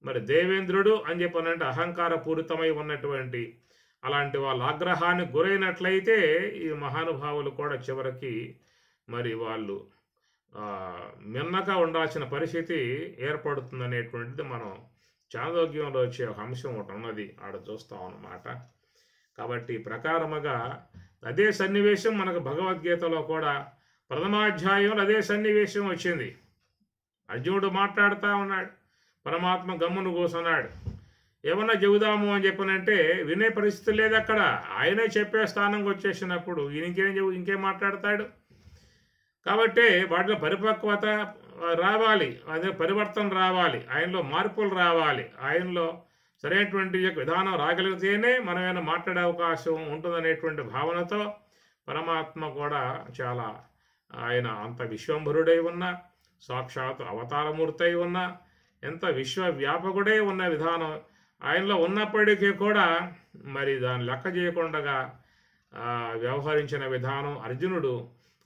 మరి దేవేంద్రుడు అని చెప్పనంటే అహంకార పూరితమై ఉన్నటువంటి అలాంటి వాళ్ళ ఆగ్రహానికి గురైనట్లయితే ఈ మహానుభావులు కూడా చివరికి మరి వాళ్ళు మిన్నగా ఉండాల్సిన పరిస్థితి ఏర్పడుతుందనేటువంటిది మనం చాందోగ్యంలో వచ్చే ఒక అంశం ఒకటి ఉన్నది, ఆడ చూస్తాం అన్నమాట. కాబట్టి ప్రకారముగా అదే సన్నివేశం మనకు భగవద్గీతలో కూడా ప్రథమాధ్యాయంలో అదే సన్నివేశం వచ్చింది. అర్జునుడు మాట్లాడుతూ ఉన్నాడు, పరమాత్మ గమ్మును కూర్చున్నాడు. ఏమన్నా చెబుదాము అని చెప్పనంటే వినే పరిస్థితి లేదు అక్కడ. ఆయనే చెప్పే స్థానంకి వచ్చేసినప్పుడు ఇంకేం మాట్లాడతాడు. కాబట్టి వాటిలో పరిపక్వత రావాలి, అదే పరివర్తన రావాలి, ఆయనలో మార్పులు రావాలి, ఆయనలో సరైనటువంటి విధానం రాగలిగితేనే మనమైనా మాట్లాడే అవకాశం ఉంటుందనేటువంటి భావనతో పరమాత్మ కూడా చాలా ఆయన అంత విశ్వంభరుడై ఉన్న, సాక్షాత్ అవతారమూర్తి అయి ఉన్న, ఎంత విశ్వవ్యాపకుడై ఉన్న విధానం ఆయనలో ఉన్నప్పటికీ కూడా మరి దాన్ని లెక్క చేయకుండా వ్యవహరించిన విధానం అర్జునుడు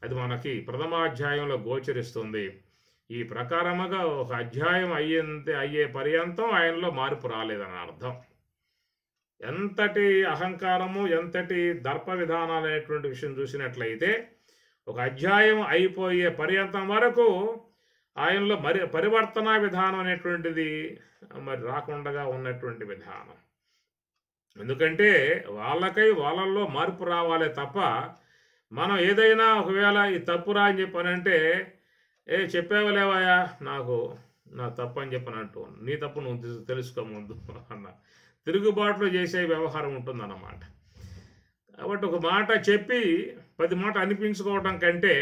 అది మనకి ప్రథమాధ్యాయంలో గోచరిస్తుంది. ఈ ప్రకారముగా ఒక అధ్యాయం అయ్యే పర్యంతం ఆయనలో మార్పు రాలేదని అర్థం. ఎంతటి అహంకారము, ఎంతటి దర్ప విధానాలు అనేటువంటి విషయం చూసినట్లయితే ఒక అధ్యాయం అయిపోయే పర్యంతం వరకు ఆయనలో మరి పరివర్తన విధానం అనేటువంటిది మరి రాకుండా ఉన్నటువంటి విధానం. ఎందుకంటే వాళ్ళల్లో మార్పు రావాలే తప్ప మనం ఏదైనా ఒకవేళ ఈ తప్పురా అని చెప్పనంటే చెప్పేవలేవయా నా తప్పు అని చెప్పనంటూ నీ తప్పు నువ్వు తెలుసుకో ముందు అన్న తిరుగుబాటులో చేసే వ్యవహారం ఉంటుందన్నమాట. కాబట్టి ఒక మాట చెప్పి 10 మాట అనిపించుకోవడం కంటే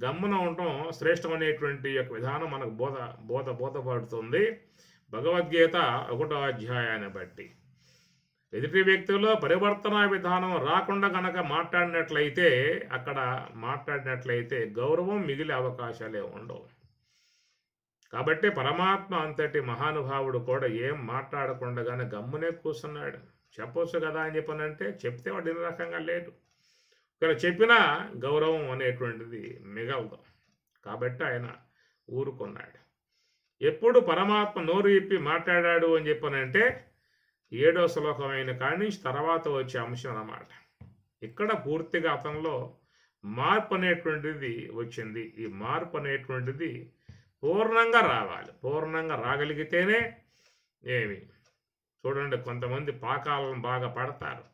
గమ్మున ఉండటం శ్రేష్టమనేటువంటి యొక్క విధానం మనకు బోధపడుతుంది భగవద్గీత 1వ అధ్యాయాన్ని బట్టి. ఎదుటి వ్యక్తిలో పరివర్తన విధానం రాకుండా కనుక మాట్లాడినట్లయితే గౌరవం మిగిలే అవకాశాలే ఉండవు. కాబట్టి పరమాత్మ అంతటి మహానుభావుడు కూడా ఏం మాట్లాడకుండానే గమ్మునే కూర్చున్నాడు. చెప్పొచ్చు కదా అని చెప్పనంటే చెప్తే వాడు ఇన్ని రకంగా లేడు. ఇక్కడ చెప్పినా గౌరవం అనేటువంటిది మిగలదు. కాబట్టి ఆయన ఊరుకున్నాడు. ఎప్పుడు పరమాత్మ నోరు ఇప్పి మాట్లాడాడు అని చెప్పనంటే 7వ శ్లోకమైన కాడి నుంచి తర్వాత వచ్చే అంశం అన్నమాట. ఇక్కడ పూర్తిగా అతనిలో మార్పు అనేటువంటిది వచ్చింది. ఈ మార్పు అనేటువంటిది పూర్ణంగా రావాలి. పూర్ణంగా రాగలిగితేనే చూడండి, కొంతమంది పాకాలను బాగా పడతారు.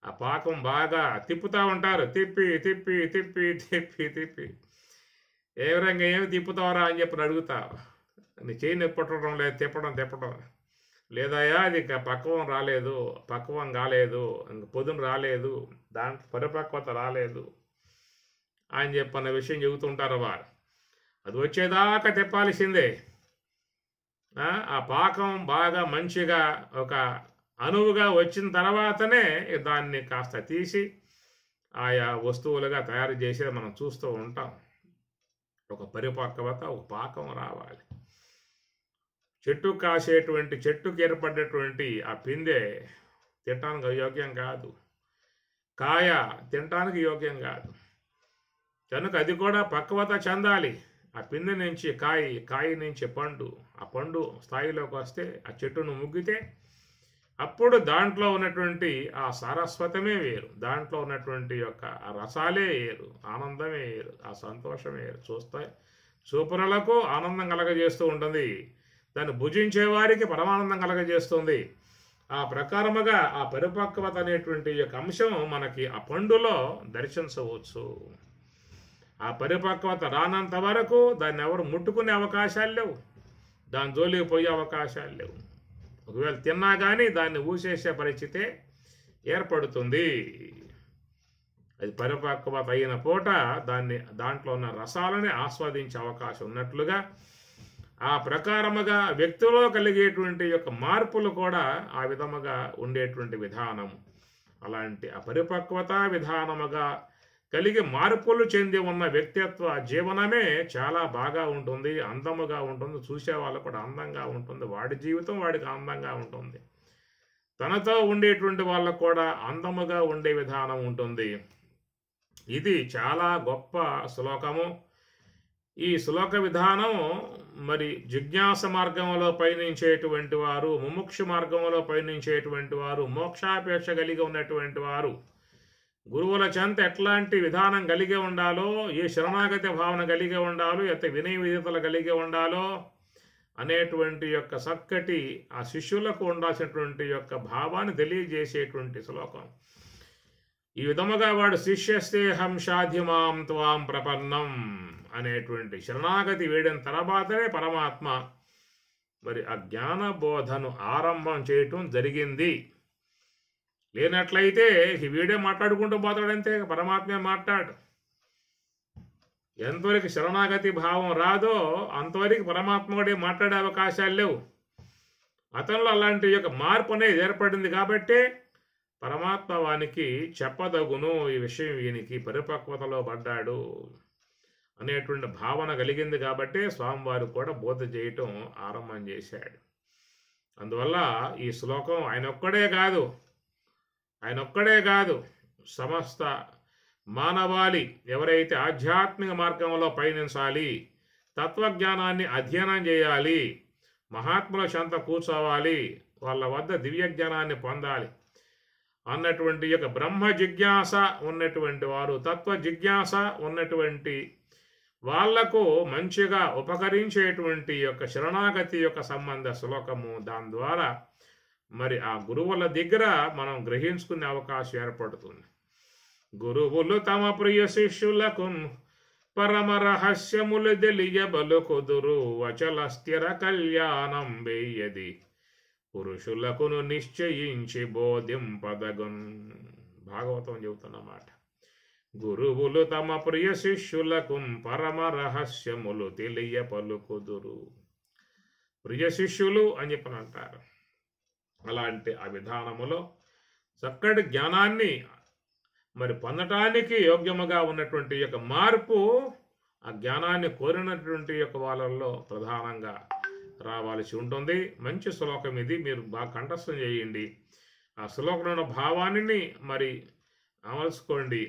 ఆ పాకం బాగా తిప్పుతూ ఉంటారు. తిప్పి తిప్పి తిప్పి తిప్పి తిప్పి ఏ విధంగా ఏమి తిప్పుతావరా అని చెప్పి అడుగుతావు. నీ చేయి నిప్పటడం లేదు, తిప్పడం లేదయా అది పక్వం కాలేదు, పొదును రాలేదు, దాంట్లో పరిపక్వత రాలేదు అని చెప్పన్న విషయం చెబుతుంటారు వారు. అది వచ్చేదాకా తిప్పాల్సిందే. ఆ పాకం బాగా మంచిగా ఒక అనువుగా వచ్చిన తర్వాతనే దాన్ని కాస్త తీసి ఆయా వస్తువులుగా తయారు చేసేది మనం చూస్తూ ఉంటాం. ఒక పరిపక్వత, ఒక పాకం రావాలి. చెట్టుకు ఏర్పడేటువంటి ఆ పిందె తినటానికి యోగ్యం కాదు, కాయ తినటానికి యోగ్యం కాదు. కనుక అది కూడా పక్వత చెందాలి. ఆ పిందె నుంచి కాయ నుంచి పండు, ఆ పండు స్థాయిలోకి వస్తే ఆ చెట్టును ముగ్గితే అప్పుడు దాంట్లో ఉన్నటువంటి ఆ సారస్వతమే వేరు, దాంట్లో ఉన్నటువంటి యొక్క ఆ రసాలే వేరు, ఆనందమే వేరు, ఆ సంతోషమే వేరు. చూపురులకు ఆనందం కలగజేస్తూ ఉంటుంది, దాన్ని భుజించే వారికి పరమానందం కలగజేస్తుంది. ఆ ప్రకారముగా ఆ పరిపక్వత అనేటువంటి యొక్క అంశం మనకి ఆ పండులో దర్శించవచ్చు. ఆ పరిపక్వత రానంత వరకు దాన్ని ఎవరు ముట్టుకునే అవకాశాలు లేవు, దాని జోలికి పోయే అవకాశాలు లేవు. ఒకవేళ తిన్నా కానీ దాన్ని ఊసేసే పరిస్థితే ఏర్పడుతుంది. అది పరిపక్వత అయిన పూట దాంట్లో ఉన్న రసాలని ఆస్వాదించే అవకాశం ఉన్నట్లుగా ఆ ప్రకారముగా వ్యక్తిలో కలిగేటువంటి యొక్క మార్పులు కూడా ఆ విధముగా ఉండేటువంటి విధానం. అలాంటి అపరిపక్వత విధానముగా కలిగి మార్పులు చెంది ఉన్న వ్యక్తిత్వ జీవనమే చాలా బాగా ఉంటుంది, అందముగా ఉంటుంది, చూసే వాళ్ళకు కూడా అందంగా ఉంటుంది, వాడి జీవితం వాడికి అందంగా ఉంటుంది, తనతో ఉండేటువంటి వాళ్ళకు కూడా అందముగా ఉండే విధానం ఉంటుంది. ఇది చాలా గొప్ప శ్లోకము. ఈ శ్లోక విధానం మరి జిజ్ఞాస మార్గంలో పయనించేటువంటి వారు, ముముక్షు మార్గంలో పయనించేటువంటి వారు, మోక్షాపేక్ష కలిగి ఉన్నటువంటి వారు గురువుల చెంత ఎట్లాంటి విధానం కలిగి ఉండాలో, ఏ శరణాగతి భావన కలిగి ఉండాలో, ఎంత వినయ విధేతలు కలిగి ఉండాలో అనేటువంటి యొక్క చక్కటి ఆ శిష్యులకు ఉండాల్సినటువంటి యొక్క భావాన్ని తెలియజేసేటువంటి శ్లోకం. ఈ విధముగా వాడు శిష్యస్తేహం సాధ్యమాం త్వాం ప్రపన్నం అనేటువంటి శరణాగతి వేడిన తర్వాతనే పరమాత్మ మరి ఆ జ్ఞానబోధను ఆరంభం చేయటం జరిగింది. లేనట్లయితే వీడే మాట్లాడుకుంటూ పోతాడంతే, పరమాత్మే మాట్లాడు. ఎంతవరకు శరణాగతి భావం రాదో అంతవరకు పరమాత్మ కూడా మాట్లాడే అవకాశాలు లేవు. అతనిలో అలాంటి యొక్క మార్పు అనేది ఏర్పడింది కాబట్టి పరమాత్మ వానికి చెప్పదగును, ఈ విషయం ఈయనకి పరిపక్వతలో పడ్డాడు అనేటువంటి భావన కలిగింది కాబట్టి స్వామివారు కూడా బోధ చేయటం ఆరంభం చేశాడు. అందువల్ల ఈ శ్లోకం ఆయన ఒక్కడే కాదు సమస్త మానవాళి ఎవరైతే ఆధ్యాత్మిక మార్గంలో పయనించాలి, తత్వజ్ఞానాన్ని అధ్యయనం చేయాలి, మహాత్ముల చెంత కూర్చోవాలి, వాళ్ళ వద్ద దివ్య జ్ఞానాన్ని పొందాలి అన్నటువంటి యొక్క బ్రహ్మ జిజ్ఞాస ఉన్నటువంటి వారు, తత్వ జిజ్ఞాస ఉన్నటువంటి వాళ్లకు మంచిగా ఉపకరించేటువంటి యొక్క శరణాగతి యొక్క సంబంధ శ్లోకము. దాని ద్వారా మరి ఆ గురువుల దగ్గర మనం గ్రహించుకునే అవకాశం ఏర్పడుతుంది. గురువులు తమ ప్రియ శిష్యులకు పరమ రహస్యములు తెలియబలుకుదురు, వచల స్థిర కళ్యాణం వేయది పురుషులకును నిశ్చయించి బోధింపదగున్. భాగవతం చెబుతున్నమాట. గురువులు తమ ప్రియ శిష్యులకు పరమ రహస్యములు తెలియ పలుకుదురు. ప్రియ శిష్యులు అని చెప్పని అంటారు. అలాంటి ఆ విధానములో చక్కటి జ్ఞానాన్ని మరి పొందటానికి యోగ్యముగా ఉన్నటువంటి యొక్క మార్పు ఆ జ్ఞానాన్ని కోరినటువంటి యొక్క వాళ్ళల్లో ప్రధానంగా రావాల్సి ఉంటుంది. మంచి శ్లోకం ఇది, మీరు బాగా కంఠస్థం చేయండి. ఆ శ్లోకంలో భావాన్ని మరి అమలుసుకోండి,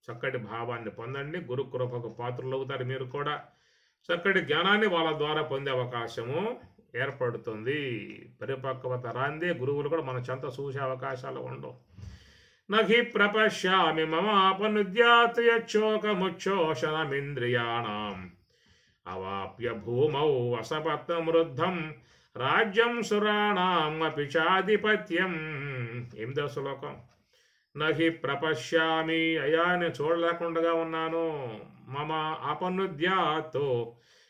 చక్కటి భావాన్ని పొందండి. గురు కృపకు పాత్రలు అవుతారు. మీరు కూడా చక్కటి జ్ఞానాన్ని వాళ్ళ ద్వారా పొందే అవకాశము ఏర్పడుతుంది. పరిపక్వత రాందే గురువులు కూడా మన చెంత చూసే అవకాశాలు ఉండవు. నహి ప్రపశ్యామి మమాపనుద్యాత్ యచ్చోకముచ్చోషణమింద్రియాణం అవాప్య భూమౌ వసపత్నమృద్ధం రాజ్యం సురాణం అపి చాధిపత్యం. 8వ శ్లోకం. నహి ప్రపశ్యామి, అయ్యా నేను చూడలేకుండా ఉన్నాను. మమ ఆపనుద్యాతో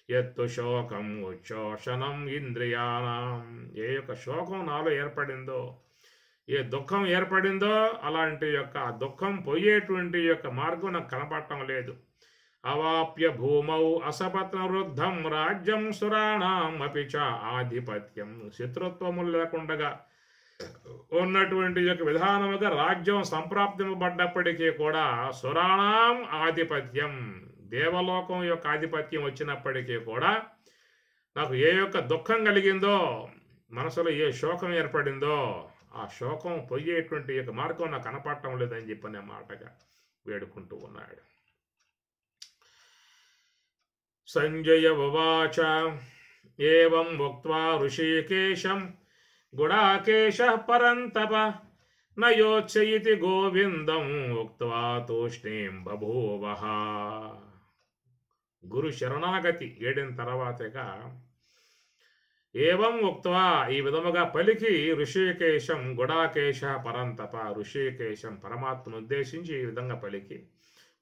ఎత్తు శోకం ఉచ్చోషణం ఇంద్రియాణం. ఏ యొక్క శోకం నాలో ఏర్పడిందో, ఏ దుఃఖం ఏర్పడిందో అలాంటి యొక్క దుఃఖం పోయేటువంటి యొక్క మార్గం నాకు కనపడటం లేదు. అవాప్య భూమౌ అసపత్న వృద్ధం రాజ్యం సురాణం అపి చ ఆధిపత్యం. శత్రుత్వములు లేకుండా ఉన్నటువంటి యొక్క విధానముగా రాజ్యం సంప్రాప్తింపబడ్డప్పటికీ కూడా సురాణం ఆధిపత్యం, దేవలోకం యొక్క ఆధిపత్యం వచ్చినప్పటికీ కూడా నాకు ఏ యొక్క దుఃఖం కలిగిందో, మనసులో ఏ శోకం ఏర్పడిందో ఆ శోకం పోయేటువంటి యొక్క మార్గం నాకు కనపడటం లేదని చెప్పనే మాటగా వేడుకుంటూ ఉన్నాడు. సంజయ ఉవాచ ఏవం ఉక్త్వా ఋషికేశం గుడాకేశ పరంతప నయోచ్చయితి గోవిందం ఉక్త్వా తూష్ణీం బభూవః. గురు శరణాగతి ఏడిన తర్వాతగా ఏవం ఉక్త్వా ఈ విధముగా పలికి ఋషికేశం గుడాకేశ పరంతప, ఋషికేశం పరమాత్మను ఉద్దేశించి ఈ విధంగా పలికి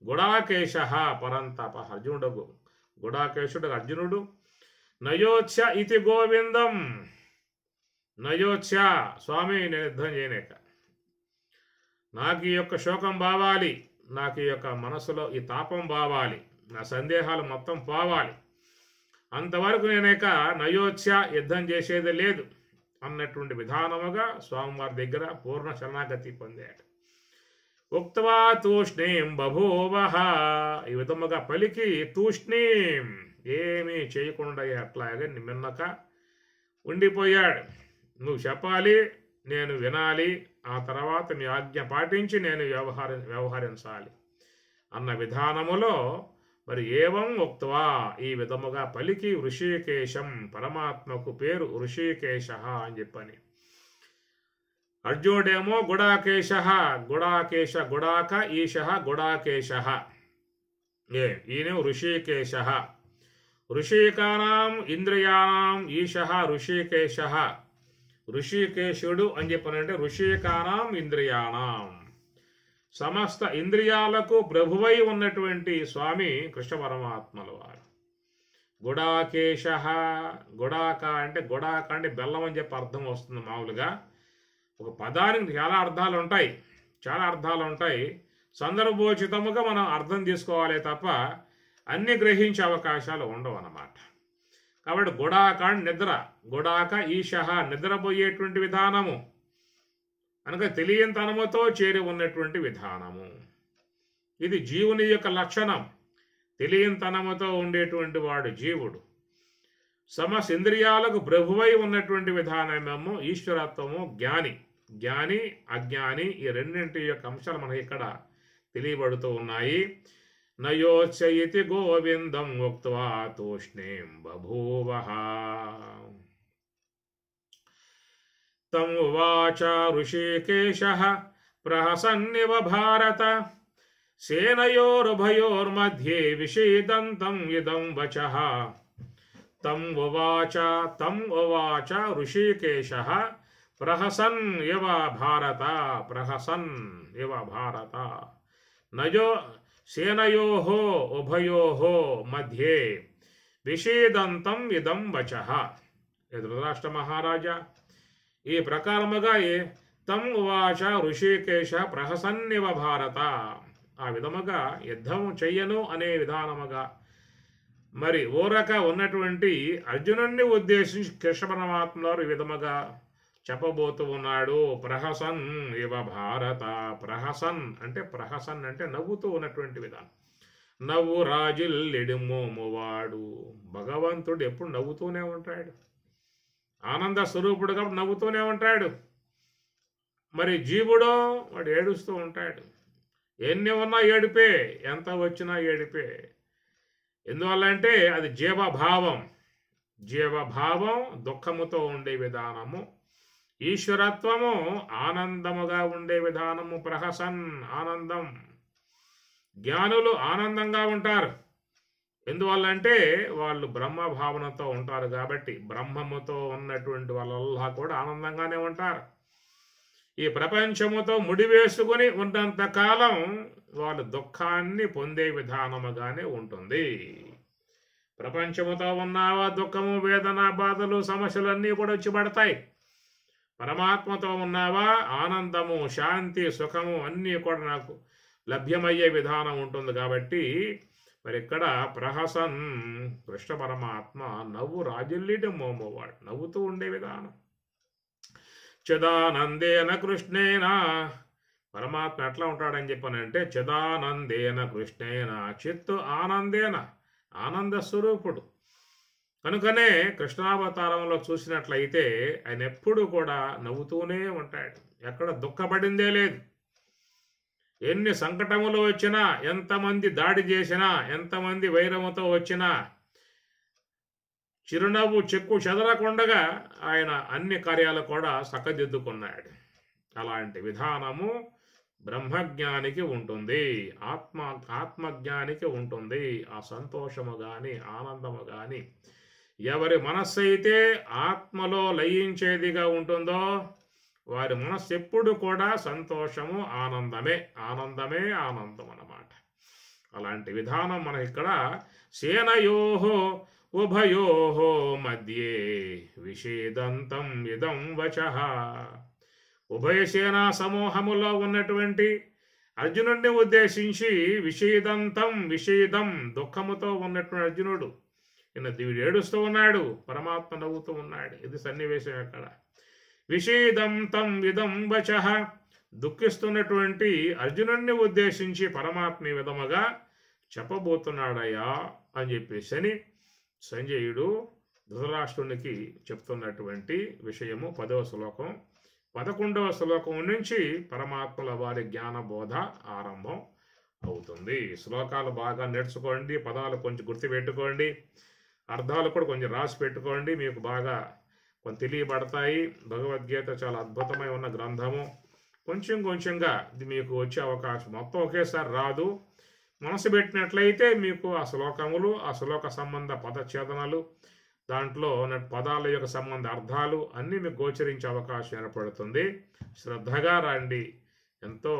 గుడాకేశ పరంతప, అర్జునుడు గుడాకేశుడు అర్జునుడు, నయోచ్ఛ ఇతి గోవిందం, నయోచ్ఛ స్వామి నేను యుద్ధం చేయలేక, నాకు ఈ యొక్క శోకం బావాలి, నాకు ఈ యొక్క మనసులో ఈ తాపం బావాలి, నా సందేహాలు మొత్తం పోవాలి, అంతవరకు నేనేక నయోచ్ఛ యుద్ధం చేసేది లేదు అన్నటువంటి విధానముగా స్వామివారి దగ్గర పూర్ణ శరణాగతి పొందాడు. ఉక్త్వా తూష్ణీం బభూవః, ఈ విధముగా పలికి తూష్ణీం ఏమీ చేయకుండా అట్లాగే నిమ్మక ఉండిపోయాడు. నువ్వు చెప్పాలి, నేను వినాలి, ఆ తర్వాత మీ ఆజ్ఞ పాటించి నేను వ్యవహరించాలి అన్న విధానములో మరి ఏవం ఉక్త్వా ఈ విధముగా పలికి ఋషికేశం, పరమాత్మకు పేరు ఋషికేశ అని చెప్పని. అర్జునుడేమో గుడాకేశ, గుడాకేశ గుడాక ఈశ గుడాకేశ, ఈయన ఋషికేశ, ఋషికానాం ఇంద్రియాణం ఈశ ఋషికేశ, ఋషికేశుడు అని చెప్పనంటే ఋషికానాం ఇంద్రియాణం, సమస్త ఇంద్రియాలకు ప్రభువై ఉన్నటువంటి స్వామి కృష్ణ పరమాత్మల వారు. గుడాకేశ, గుడాక అంటే గుడాక అంటే బెల్లం అని చెప్పి అర్థం వస్తుంది. మామూలుగా ఒక పదానికి చాలా అర్థాలు ఉంటాయి. సందర్భోచితముగా మనం అర్థం తీసుకోవాలి తప్ప అన్ని గ్రహించే అవకాశాలు ఉండవు అన్నమాట. కాబట్టి గుడాక నిద్ర, గుడాక ఈశ నిద్రపోయేటువంటి విధానము అనగా తెలియని తనముతో చేరి ఉన్నటువంటి విధానము. ఇది జీవుని యొక్క లక్షణం. తెలియని తనముతో ఉండేటువంటి వాడు జీవుడు. సమస్త ఇంద్రియాలకు ప్రభువై ఉన్నటువంటి విధానమేమో ఈశ్వరత్వము, జ్ఞాని అజ్ఞాని, ఈ రెండింటి యొక్క అంశాలు మనకి ఇక్కడ తెలియబడుతూ ఉన్నాయి. నయోచ్చయితి గోవిందం ఉక్త్వా తూష్ణీం బభూవః. తం ఉవాచ ఋషికేశః ప్రహసన్నివ భారత, సేనయోరుభయోర్मध्ये విషీదంతం ఇదం వచః. తం ఉవాచ ఋషికేశః ప్రహసన్ ఇవ భారత, నయో సేనయోః ఉభయోః మధ్యే విషీదంతం ఇదం వచః. ధృతరాష్ట్ర మహారాజా, ఈ ప్రకారముగా తం ఉవాచ ఋషికేశ ప్రహసన్నివ భారత, ఆ విధముగా యుద్ధం చెయ్యను అనే విధానముగా మరి ఊరక ఉన్నటువంటి అర్జునుడిని ఉద్దేశించి కృష్ణ పరమాత్మ వారు ఈ విధముగా చెప్పబోతూ ఉన్నాడు. ప్రహసన్ ఇవ భారత, ప్రహసన్ అంటే నవ్వుతూ ఉన్నటువంటి విధానం. నవ్వు రాజిల్లెడి మోమువాడు, భగవంతుడు ఎప్పుడు నవ్వుతూనే ఉంటాడు, ఆనంద స్వరూపుడు కాబట్టి నవ్వుతూనే ఉంటాడు. మరి జీవుడో వాడు ఏడుస్తూ ఉంటాడు. ఎన్ని ఉన్నా ఏడిపే, ఎంత వచ్చినా ఏడిపే. ఎందువల్ల అంటే అది జీవభావం దుఃఖముతో ఉండే విధానము, ఈశ్వరత్వము ఆనందముగా ఉండే విధానము. ప్రహసన్ ఆనందం. జ్ఞానులు ఆనందంగా ఉంటారు. ఎందువల్లంటే వాళ్ళు బ్రహ్మభావనతో ఉంటారు కాబట్టి, బ్రహ్మముతో ఉన్నటువంటి వాళ్ళల్లా కూడా ఆనందంగానే ఉంటారు. ఈ ప్రపంచముతో ముడివేసుకుని ఉన్నంత కాలం వాళ్ళు దుఃఖాన్ని పొందే విధానముగానే ఉంటుంది. ప్రపంచముతో ఉన్నావా దుఃఖము, వేదన, బాధలు, సమస్యలు అన్నీ కూడా వచ్చి పడతాయి. పరమాత్మతో ఉన్నావా ఆనందము, శాంతి, సుఖము అన్నీ కూడా నాకు లభ్యమయ్యే విధానం ఉంటుంది. కాబట్టి మరి ఇక్కడ ప్రహసన్ కృష్ణ పరమాత్మ నవ్వు రాజిల్లిటి మోమోవాడు, నవ్వుతూ ఉండే విధానం. చిదానందేన కృష్ణేన, పరమాత్మ ఎట్లా ఉంటాడని చెప్పానంటే చిదానందేన కృష్ణేన చిత్తు ఆనందేన, ఆనంద స్వరూపుడు. కనుకనే కృష్ణావతారంలో చూసినట్లయితే ఆయన ఎప్పుడు కూడా నవ్వుతూనే ఉంటాడు, ఎక్కడ దుఃఖపడిందే లేదు. ఎన్ని సంకటములు వచ్చినా, ఎంతమంది దాడి చేసినా, ఎంతమంది వైరముతో వచ్చినా, చిరునవ్వు చెక్కు చెదరకుండగా ఆయన అన్ని కార్యాలు కూడా చక్కదిద్దుకున్నాడు. అలాంటి విధానము బ్రహ్మజ్ఞానికి ఉంటుంది, ఆత్మజ్ఞానికి ఉంటుంది. ఆ సంతోషము కానీ ఆనందము కానీ ఎవరి మనస్సు అయితే ఆత్మలో లయించేదిగా ఉంటుందో వారి మనస్సు ఎప్పుడు కూడా సంతోషము, ఆనందమే ఆనందమే ఆనందం అన్నమాట. అలాంటి విధానం మనకి ఇక్కడ సేనయోహో ఉభయోహో మధ్యే విషేదంతం ఇదం వచః. ఉభయసేనా సమూహములో ఉన్నటువంటి అర్జునుడిని ఉద్దేశించి విషేదం దుఃఖముతో ఉన్నటువంటి అర్జునుడు వీడు ఏడుస్తూ ఉన్నాడు, పరమాత్మ నవ్వుతూ ఉన్నాడు. ఇది సన్నివేశం ఎక్కడ. విషేదంతం ఇదం వచః, దుఃఖిస్తున్నటువంటి అర్జునుడిని ఉద్దేశించి పరమాత్మ ఈ విధముగా చెప్పబోతున్నాడయ్యా అని చెప్పేసి సంజయుడు ధృతరాష్ట్రునికి చెప్తున్నటువంటి విషయము 10వ శ్లోకం. 11వ శ్లోకం నుంచి పరమాత్మల వారి జ్ఞానబోధ ఆరంభం అవుతుంది. శ్లోకాలు బాగా నేర్చుకోండి, పదాలు కొంచెం గుర్తుపెట్టుకోండి, అర్థాలు కూడా కొంచెం రాసి పెట్టుకోండి, మీకు బాగా కొంచెం తెలియబడతాయి. భగవద్గీత చాలా అద్భుతమై ఉన్న గ్రంథము. కొంచెం కొంచెంగా ఇది మీకు వచ్చే అవకాశం, మొత్తం ఒకేసారి రాదు. మనసు పెట్టినట్లయితే మీకు ఆ శ్లోకములు, ఆ శ్లోక సంబంధ పదఛేదనలు, దాంట్లో పదాల యొక్క సంబంధ అర్థాలు అన్నీ మీకు గోచరించే అవకాశం ఏర్పడుతుంది. శ్రద్ధగా రండి, ఎంతో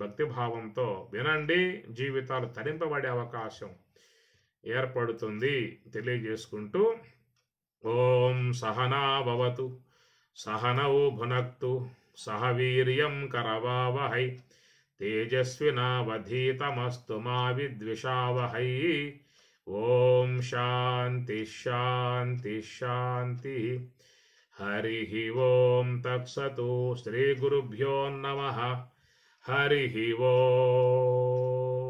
భక్తిభావంతో వినండి, జీవితాలు తరింపబడే అవకాశం ఏర్పడుతుంది తెలియజేసుకుంటూ, ఓం సహనా భవతు సహనౌ భునక్తు సహ వీర్యం కరవావహై తేజస్వినావధీతమస్తు మా విద్విషావహై. ఓం శాంతి శాంతి శాంతి. హరి ఓం తత్సతు. శ్రీ గురుభ్యో నమః. హరి ఓం.